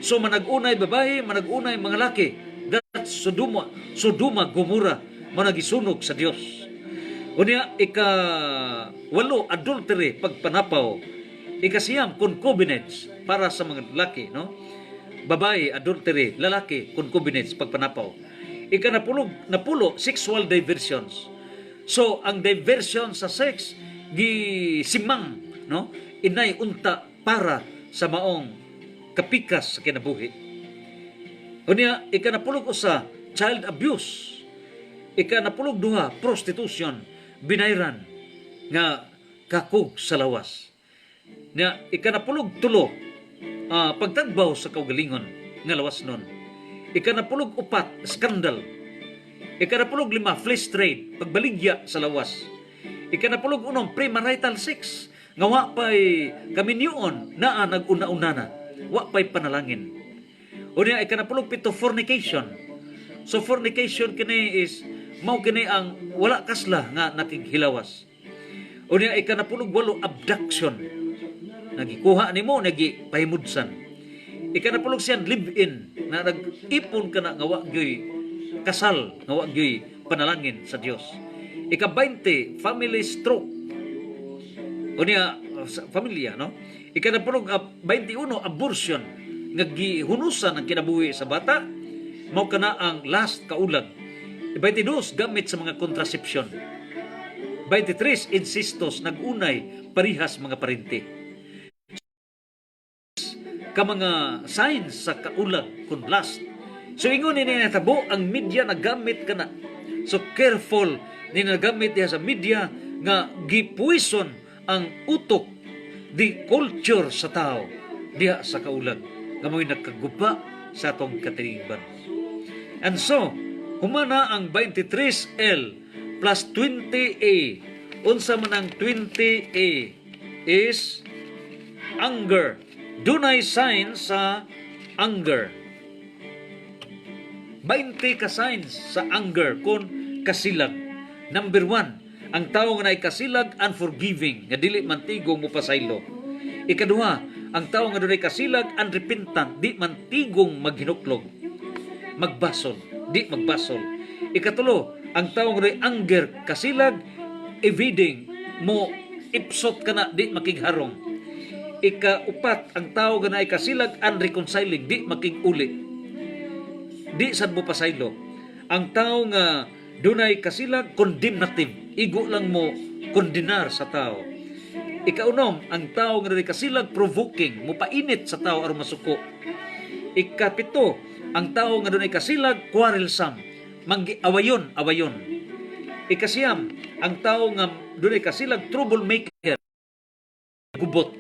So manag-unay babae, manag-unay mga laki. That's Sodoma, Gomora, managisunog sa Dios. Unya ika-walo, adultery, pagpanapaw. Ikasiyam, concubinage, para sa mga laki, no? Babae, adultery, lalaki, concubinage, pagpanapaw. Napulo, sexual diversions. So, ang diversion sa sex, simang, no? Inay unta para sa maong kapikas sa kinabuhi. Unya, ikanapulog usa, child abuse. Ikanapulog duha, prostitution, binayran, nga kakog sa lawas. Ikanapulog tulo, pagtagbaw sa kaugalingon, nga lawas nun. Ikanapulog upat, skandal. Ikanapulog lima, flesh trade, pagbaligya sa lawas. Ikanapulog unom, premarital sex, nga wa pa'y kaminyoon na nag-una-una na. Wa pa'y panalangin. O niya, ikanapulog pito, fornication. So fornication kini is, mao kini ang wala kasla nga nakighilawas. O niya, ikanapulog walo, abduction. Nagikuha ni mo, nagipahimudsan. Ikanapulog siyan, live-in, na nag-ipon ka na nga wa gyoy kasal, nga wa gyoy panalangin sa Dios. Ika-20, family stroke. O niya, familia, no? Ikanapulog, 21, abortion. Naggihunusan ang kinabuhi sa bata, mao kana ang last kaulag. 22, gamit sa mga kontrasepsyon. 23, insistos, nagunay, parihas mga parente. Ka mga signs sa kaulag kung last. So ingon ni natabo ang media nagamit kana. So careful ni nagamit diha sa media nga gipuison ang utok di culture sa tao diha sa kaulag nga mo'y nagkaguba sa atong katilingban. And so humana ang 23L plus 20A. Unsa man ang 20A is anger. Dunay signs sa anger. 20 ka signs sa anger kung kasilag. Number 1, ang tao nga naay kasilag, unforgiving, nga dili man tigong mupasaylo. Ikaduha, ang tao nga dunay kasilag, unrepentant, di man tigong maghinuklog, magbasol, di magbasol. Ikatulo, ang tao nga dunay anger, kasilag, evading, mo ipsot ka na, di makigharong. Ikaupat, ang tao nga naay kasilag, unreconciling, di makig-uli. Di sad mo pasaylo. Ang tao nga dunay kasilag, condemnative, igo lang mo kondenar sa tao. Ikaunom, ang tao nga dunay kasilag, provoking, mupainit sa tao aron masuko. Ikapito, ang tao nga dunay kasilag, quarrelsome, awayon. Ikasiyam, ang tao nga dunay kasilag, troublemaker, gubot.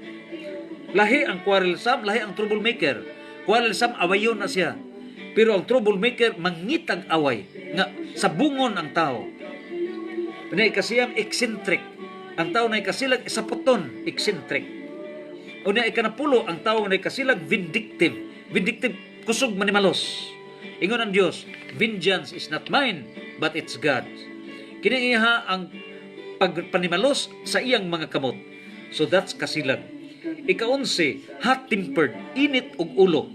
Lahi ang quarrelsome, lahi ang troublemaker. Quarrelsome, awayon na siya. Pero ang troublemaker, mangitag away. Nga, sabungon ang tao. Pinay kasiyam, eccentric. Ang tao na ikasilag, isaputon, eccentric. O na ikanapulo, ang tao na ikasilag, vindictive. Vindictive, kusog manimalos. Ingon ang Diyos, vengeance is not mine, but it's God's. Kiniiha ang pagpanimalos sa iyang mga kamot. So that's kasilag. Ika-11, hot-tempered, init og ulo.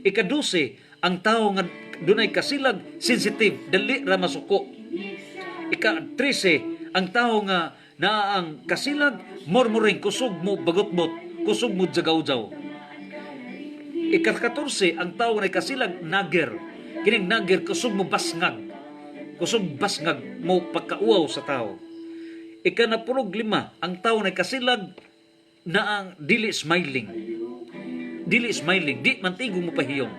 Ika-12, ang tao nga dunay kasilag, sensitive, dali ra masuko. Ika-13, ang tao nga naang kasilag, murmuring, kusog mo bagotbot, kusog mo jagaw-jaw. Ika-14, ang tao nga kasilag, nager. Kining nager, kusog mo basngag. Kusog basngag mo pagkauaw sa tao. Ika-15, ang tao nga kasilag, na ang dili smiling, di mantigong mo pahiyong.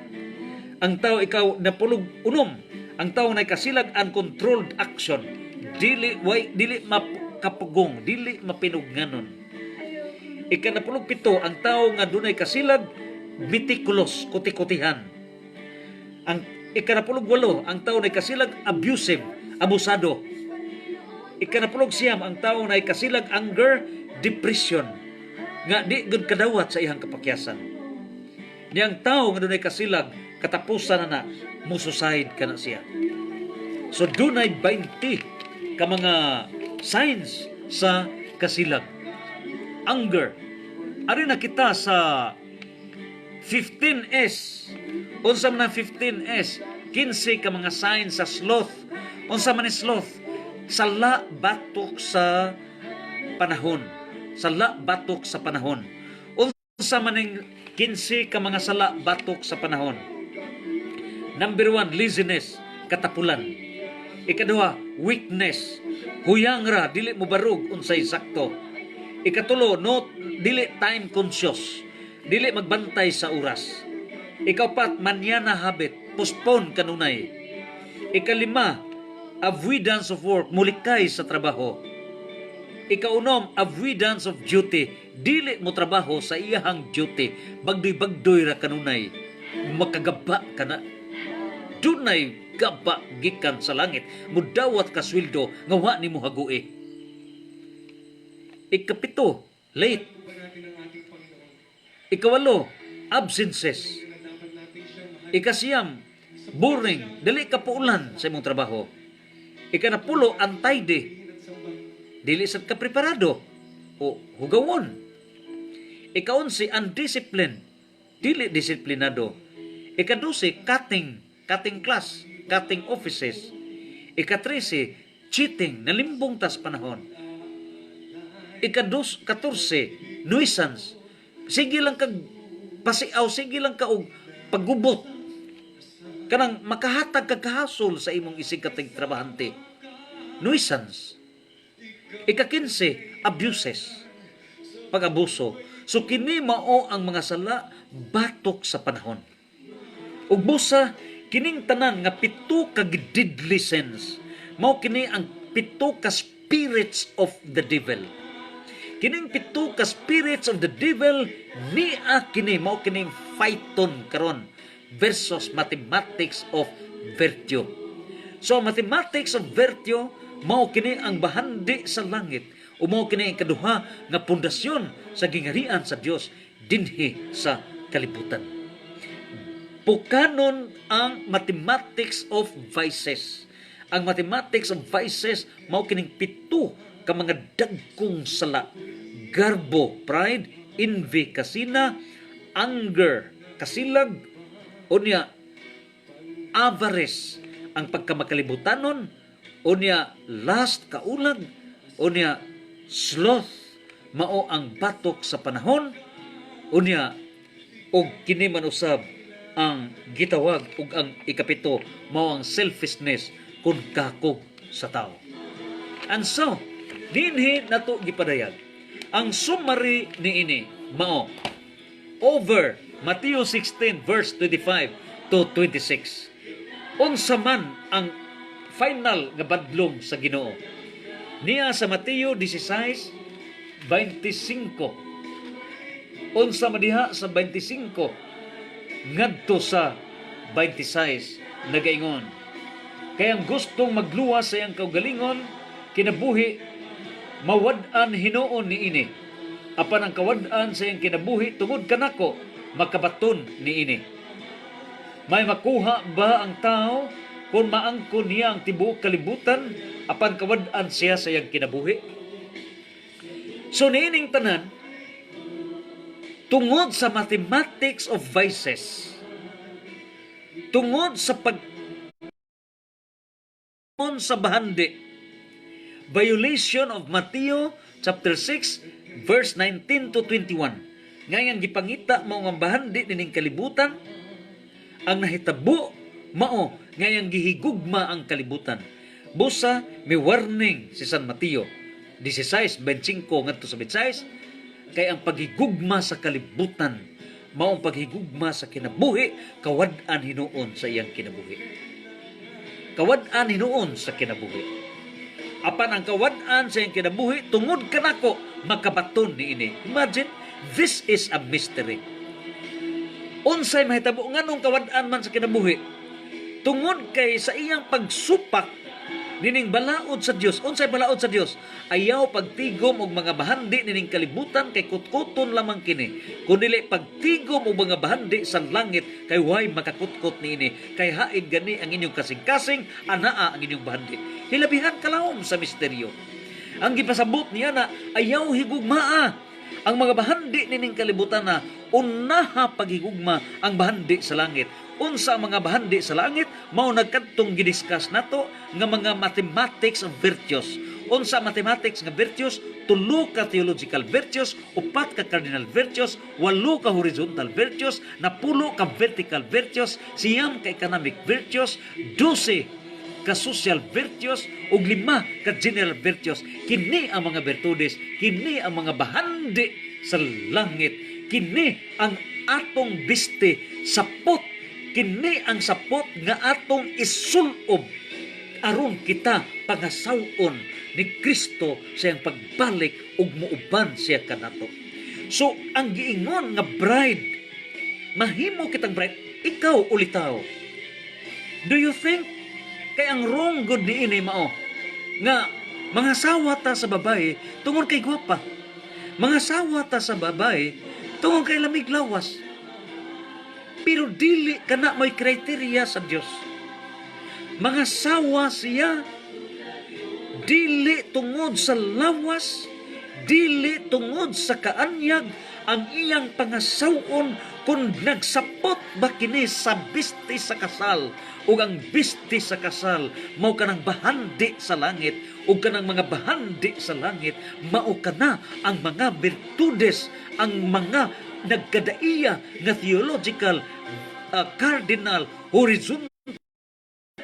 Ang tao ikaw napulog unom, ang tao na kasilag, uncontrolled action, dili makapugong, dili mapinugnanon. Ikanapulog 7, ang tao nga dunay kasilag, meticulous, kuti-kutihan. Ang ikanapulog 8, ang tao na kasilag, abusive, abusado. Ikanapulog 9, ang tao na kasilag, anger, depression, nga di gud kadawat sa iyang kapakyasan. Niyang tao nga dunay kasilag, katapusan na musuicide ka na siya. So dunay 20 ka mga signs sa kasilag. Anger. Ari na kita sa 15S. Unsa man ang 15S? 15 ka mga sign sa sloth. Unsa man ni sloth? Sala batok sa panahon. Sala batok sa panahon. Unsa man ning 15 ka mga sala batok sa panahon? Number 1, laziness, katapulan. Ikaduha, weakness, huyang ra, dili mo barug unsay sakto. Ikatulo, no, dili time conscious, dili magbantay sa oras. Ikaapat, manana habit, postpone kanunay. Ikalima, avoidance of work, mulikay sa trabaho. Ikaunom, avoidance of duty, dili mo trabaho sa iyahang duty, bagdoy-bagdoy ra kanunay, makagaba ka na. Dunay gaba gikan sa langit, mudawat ka sweldo nga wa nimo hagui. Ikapito, late. Ikawalo, absences. Ikasiyam, boring, dili ka puulan sa imong trabaho. Ikanapulo, untidy, dili sad ka preparado o hugawon. Ikaonsi, undisciplined, dili disiplinado. Ikadusi, cutting class, cutting offices. Ikatrisi, cheating, nalimbong tas panahon. Ikatorse, nuisance. Sige lang kag pasiaw, sige lang ka og paggubot. Kanang makahatag kag kahasol sa imong isig katig trabahante. Nuisance. Ika-15, abuses. Pag-abuso. So kini mao ang mga sala batok sa panahon. Ug busa kining tanan nga 7 ka deadly sins. Mao kini ang 7 ka spirits of the devil. Kining 7 ka spirits of the devil niya kini mao kining fighton karon versus mathematics of virtue. So mathematics of virtue mao kini ang bahandi sa langit o mao kini ang kaduha nga pundasyon sa gingarian sa Dios dinhi sa kalibutan. Pukanon ang mathematics of vices. Ang mathematics of vices mao kining 7 ka mga dagkong sala. Garbo, pride, envy, kasina, anger, kasilag, unya avarice, ang pagkamakalibutannon, unya lust, kaulag, unya sloth, mao ang batok sa panahon, unya og kini man usab ang gitawag ug ang ikapito mao ang selfishness kun kakog sa tao. And so, dinhi nato gipadayag ang summary niini mao over Matthew 16 verse 25 to 26. Unsa man ang final nga badlong sa Ginoo? Niya sa Mateo 16:25. Unsa man diha sa 25 ngadto sa 26 nagaingon. Kaya ang gustong magluwas sa iyang kaugalingon kinabuhi mawad-an hinuon niini. Apan ang kawad-an sa iyang kinabuhi tungod kanako makabaton niini. May makuha ba ang tao kung maangkon niya ang tibuok kalibutan apan kawad-an siya sa iyang kinabuhi? So niining tanan tungod sa mathematics of vices, tungod sa sa bahandi, violation of Matthew chapter 6 verse 19 to 21. Ngayon gipangita mao nga bahandi nining kalibutan, ang nahitabo mao ngayon gihigugma ang kalibutan. Busa may warning si San Mateo 16:25 ngadto sa 26 kay ang paghigugma sa kalibutan mao ang paghigugma sa kinabuhi kawad-an hinuon sa iyang kinabuhi. Kawad-an hinuon sa kinabuhi. Apan ang kawad-an sa iyang kinabuhi tungod kanako makabaton niini. Imagine, this is a mystery. Unsay mahitabo nganong kawad-an man sa kinabuhi? Tungod kay sa iyang pagsupak nining balaod sa Dios. Unsay balaod sa Dios? Ayaw pagtigom og mga bahandi nining kalibutan kay kutkuton lamang kini. Kundi pagtigom og mga bahandi sa langit kay way makakutkot niini. Kay haid gani ang inyong kasing-kasing, anaa ang inyong bahandi. Hilabihan kalawom sa misteryo. Ang gipasabot niya na ayaw higugmaa Ang mga bahandi nining kalibutan na unaha paghigugma ang bahandi sa langit. Unsa ang mga bahandi sa langit mao nagkadtong gidiscuss nato nga mga mathematics of virtues. Unsa mathematics nga virtues? 3 ka theological virtues, 4 ka cardinal virtues, 8 ka horizontal virtues, 10 ka vertical virtues, 9 ka economic virtues, 12 ka social virtues, ug 5 ka general virtues. Kini ang mga virtudes, kini ang mga bahandi sa langit, kini ang atong biste sapot, kini ang sapot nga atong isulob aron kita pangasawon ni Kristo sa iyang pagbalik ug muuban siya kanato. So ang giingon nga bride, mahimo kitang bride, ikaw ulitaw. Do you think kay ang wrong good niini mao nga mga sawa ta sa babae tungod kay gwapa, mga sawa ta sa babae tungod kay lamig lawas, pero dili kana may kriteria sa Dios. Mga sawa siya dili tungod sa lawas, dili tungod sa kaanyag ang iyang pangasawon kung nagsapot ba kini sa bisti sa kasal. Ug ang bisti sa kasal mao kanang bahandi sa langit, ug kanang mga bahandi sa langit mao kana ang mga virtudes, ang mga nagkadaiya nga theological, cardinal, horizontal,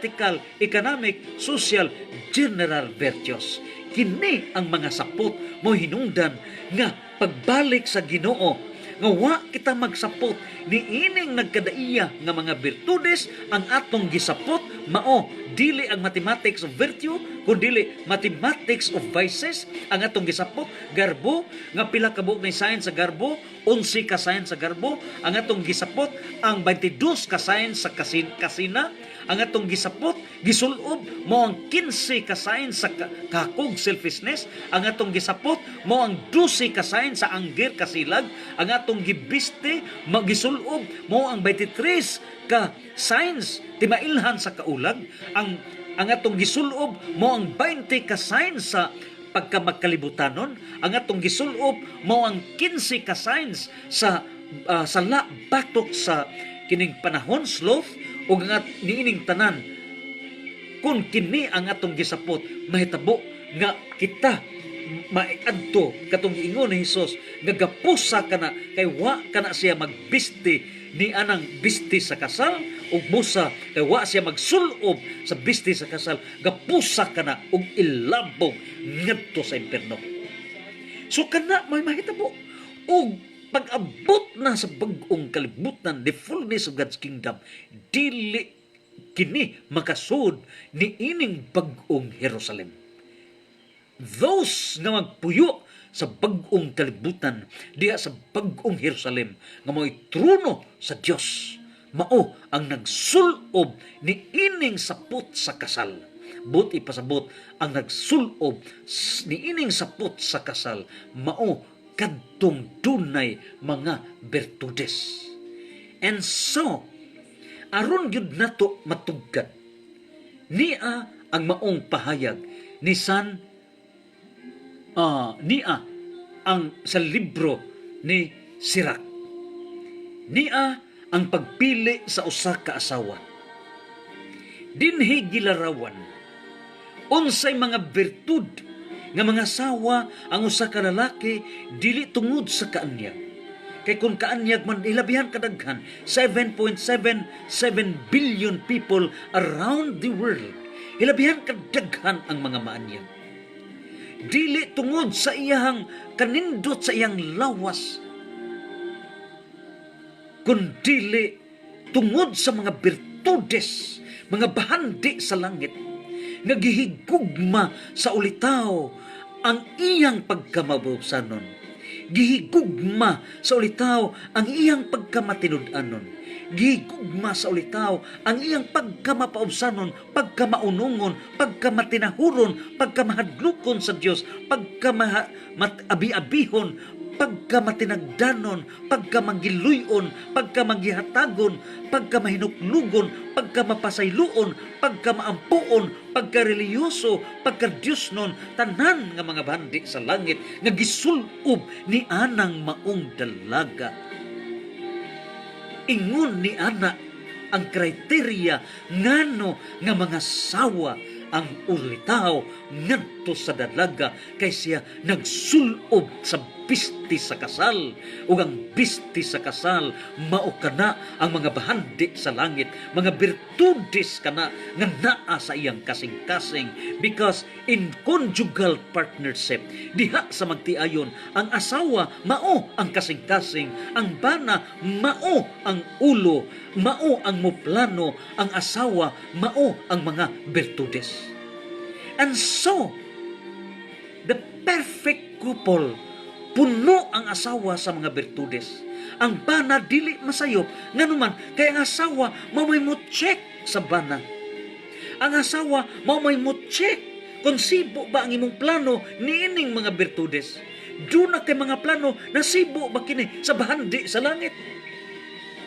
political, economic, social, general virtues. Kini ang mga sapot mo hinungdan nga pagbalik sa Ginoo, nga wa kita magsapot ni ining nagkadaiya nga mga virtudes. Ang atong gisapot mao dili ang mathematics of virtue, kundi mathematics of vices. Ang atong gisapot garbo nga pila ka buok na science sa garbo, 11 ka science sa garbo. Ang atong gisapot ang 22 ka science sa kasina. Ang atong gisapot, gisulob mo ang 15 ka sign sa kakog selfishness. Ang atong gisapot mo ang 12 ka sign sa angger kasilag. Ang atong gibiste, magisulob mo ang 23 ka signs timailhan sa kaulag. Ang atong gisulob mo ang 20 ka signs sa pagkamagkalibutanon. Ang atong gisulob mo ang 15 ka signs sa batok sa kining panahon, sloth, o nga niining tanan. Kung kini ang atong gisapot, mahitabo nga kita maiadto katong ingon ni Hesus nga gapusa kana kay wa kana siya magbisti ni anang bisti sa kasal, ug busa kay wa siya magsulob sa bisti sa kasal, gapusa kana ug ilabog ngadto sa impierno. So kana may mahitabo ug pag-abot na sa bag-ong kalibutan, the fullness of God's kingdom, dili kini makasud ni ining bag-ong Jerusalem. Those nga magpuyo sa bag-ong kalibutan, diha sa bag-ong Jerusalem, nga mo'y trono sa Dios, mao ang nagsulob ni ining sapot sa kasal. But ipasabot, ang nagsulob ni ining sapot sa kasal, mao kadtong dunay mga virtudes. And so, aron gyud nato matugkad niya ang maong pahayag ni niya ang sa libro ni Sirach. Niya ang pagpili sa usa ka asawa. Dinhi gilarawan unsay mga virtud nga mga asawa ang usa ka lalaki dili tungod sa kaanyag. Kay kung kaanyag man ilabihan kadaghan, 7.77 billion people around the world. Ilabihan kadaghan ang mga maanyag. Dili tungod sa iyang kanindot sa iyang lawas, kundi tungod sa mga virtudes, mga bahandi sa langit, nga gihigugma sa ulitaw ang iyang pagkamabubsanon. Gihigugma sa ulitaw ang iyang pagkamatinud-anon. Gihigugma sa ulitaw ang iyang pagkamapaubsanon, pagkamaunungon, pagkamatinahuron, pagkamahadlukon sa Dios, pagkamaabi-abihon, pagka matinagdanon, pagka manggiluyon, pagka manggihatagon, pagka mahinuklugon, pagka mapasayloon, pagka maampuon, pagka reliyoso, pagka Diyosnon, tanan nga mga bandi sa langit nga gisulob ni anang maong dalaga. Ingon ni ana ang kriteria ngano nga mga sawa ang ulitaw ngadto sa dalaga kay siya nagsulob sa bisti sa kasal, ug ang bisti sa kasal mao kana ang mga bahandi sa langit, mga birtudes kana nga naa sa iyang kasing-kasing, because in conjugal partnership diha sa magtiayon ang asawa mao ang kasing-kasing, ang bana mao ang ulo, mao ang muplano, ang asawa mao ang mga birtudes. And so the perfect couple, puno ang asawa sa mga birtudes. Ang bana dili masayop, nganuman kay ang asawa mao may mo check sa bana. Ang asawa mao may mo check kung sibo ba ang imong plano niining mga birtudes. Do na kay mga plano na sibo ba kini sa bahandi sa langit.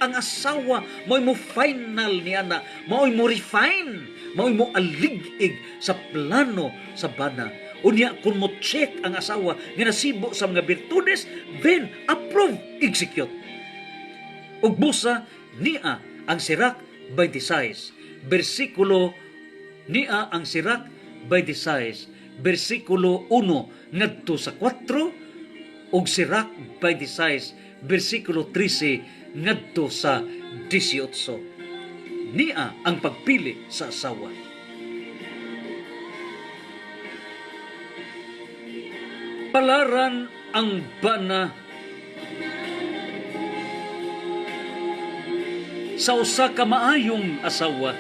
Ang asawa mao mo final niana, mao mo refine, mao mo alig-ig sa plano sa bana. Unya kung mo check ang asawa nga nasibo sa mga birtudes, then approve, execute. Ug busa niya ang Sirach 26, bersikulo niya ang Sirach 26, bersikulo 1 ngadto sa 4, ug Sirach 26, bersikulo 13 ngadto sa 18. Niya ang pagpili sa asawa. Palaran ang bana sa usa ka maayong asawa.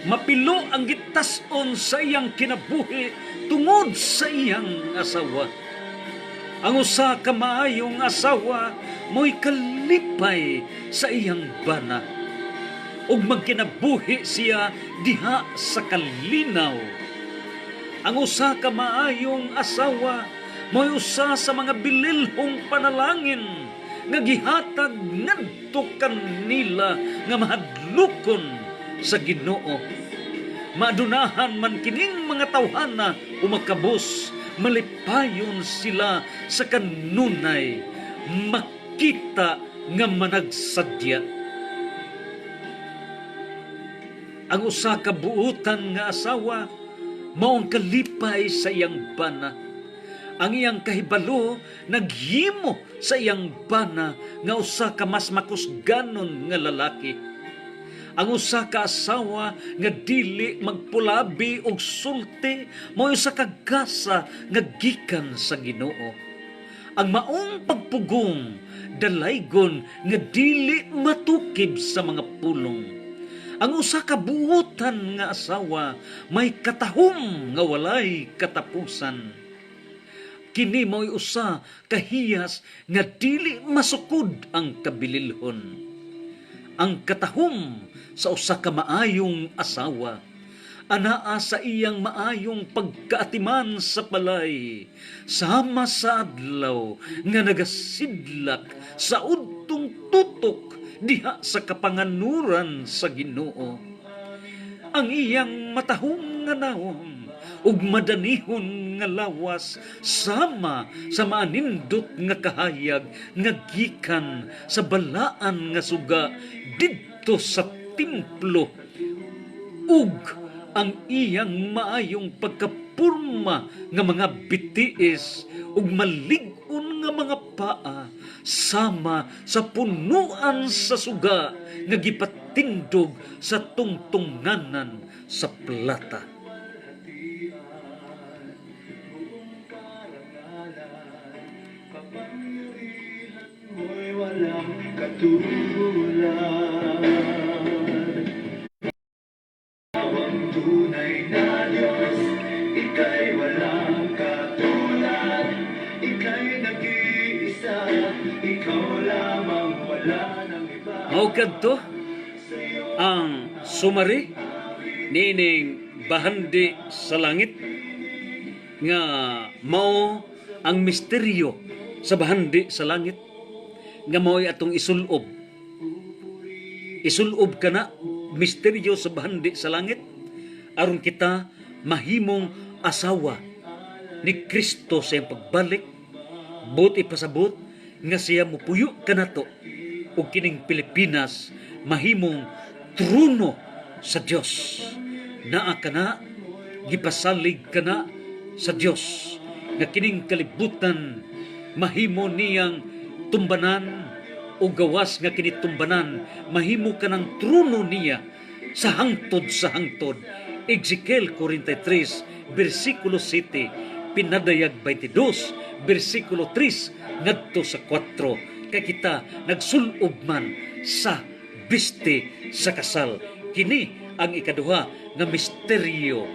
Mapilo ang gitason sa iyang kinabuhi tungod sa iyang asawa. Ang usa ka maayong asawa mo'y kalipay sa iyang bana, ug magkinabuhi siya diha sa kalinaw. Ang usa ka maayong asawa mo'y usa sa mga bililhong panalangin nga gihatag ngadto kanila nga mahadlukon sa Ginoo. Madunahan man kining mga tawhana o makabus, malipayon sila sa kanunay, makita nga managsadya. Ang usa ka buutan nga asawa maong kalipay sa iyang bana. Ang iyang kahibalo naghimo sa iyang bana nga usa ka mas makusganon nga lalaki. Ang usa ka asawa nga dili magpulabi og sulti mao usa ka gasa nga gikan sa Ginoo. Ang maong pagpugong dalaygon nga dili matukib sa mga pulong. Ang usa ka buotan nga asawa may katahom nga walay katapusan. Kini mo'y usa kahiyas nga dili masukod ang kabililhon. Ang katahom sa usa ka maayong asawa anaa sa iyang maayong pagkaatiman sa balay, sama sa adlaw nga nagasidlak sa udtong tutok diha sa kapanganuran sa Ginoo. Ang iyang matahong nga naong ug madanihon nga lawas sama sa maanindot nga kahayag nga gikan sa balaan nga suga didto sa templo, ug ang iyang maayong pagkapurma nga mga bitiis ug malig-on nga mga paa sama sa punuan sa suga nga gipatindog sa tungtunganan sa plata. Walang katulad, ang tunay na Diyos, ika'y walang katulad, ika'y nag-iisa, ikaw lamang, wala nang iba. Maukadto ang sumari nining bahandi sa langit nga mao ang misteryo sa bahandi sa langit nga mao'y atong isulob. Isulob ka na misteryo sa bahandi sa langit aron kita mahimong asawa ni Kristo sa iyang pagbalik. Buti pasabot nga siya mupuyo ka na to o kining Pilipinas mahimong trono sa Dios. Naa ka na, gipasalig ka na sa Dios nga kining kalibutan mahimo niyang tumbanan o gawas nga kini tumbanan mahimo ka ng trono niya sa hangtod sa hangtod. Ezekiel 43 versikulo 7 pinadayag 22 versikulo 3 ngadto sa 4 kay kita nagsulob man sa biste sa kasal. Kini ang ikaduha nga misteryo.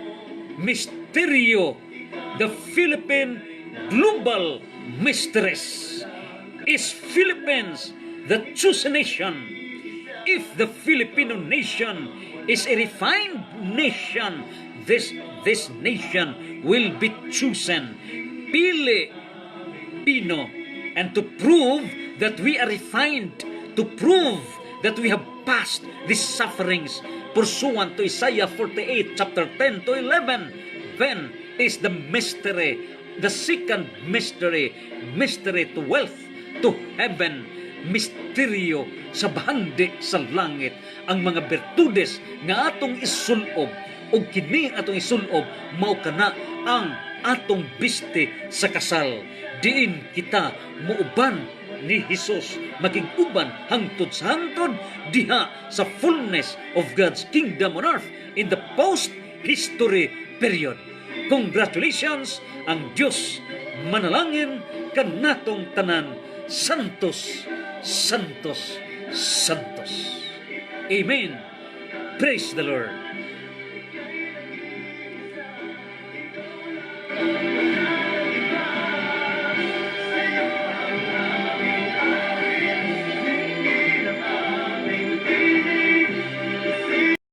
The Philippine Global Mysteries. Is Philippines the chosen nation? If the Filipino nation is a refined nation, this nation will be chosen. Pili Pino, and to prove that we are refined, to prove that we have passed these sufferings pursuant to Isaiah 48 chapter 10 to 11, then is the mystery, the second mystery to wealth, to heaven, misteryo sa bahandi sa langit, ang mga bertudes nga atong isulob o kini atong isulob mao kana ang atong biste sa kasal. Diin kita muuban ni Hesus makiguban hangtod sa hangtod diha sa fullness of God's kingdom on earth in the post-history period. Congratulations, ang Diyos manalangin kanatong tanan. Santos, Santos, Santos. Amen. Praise the Lord.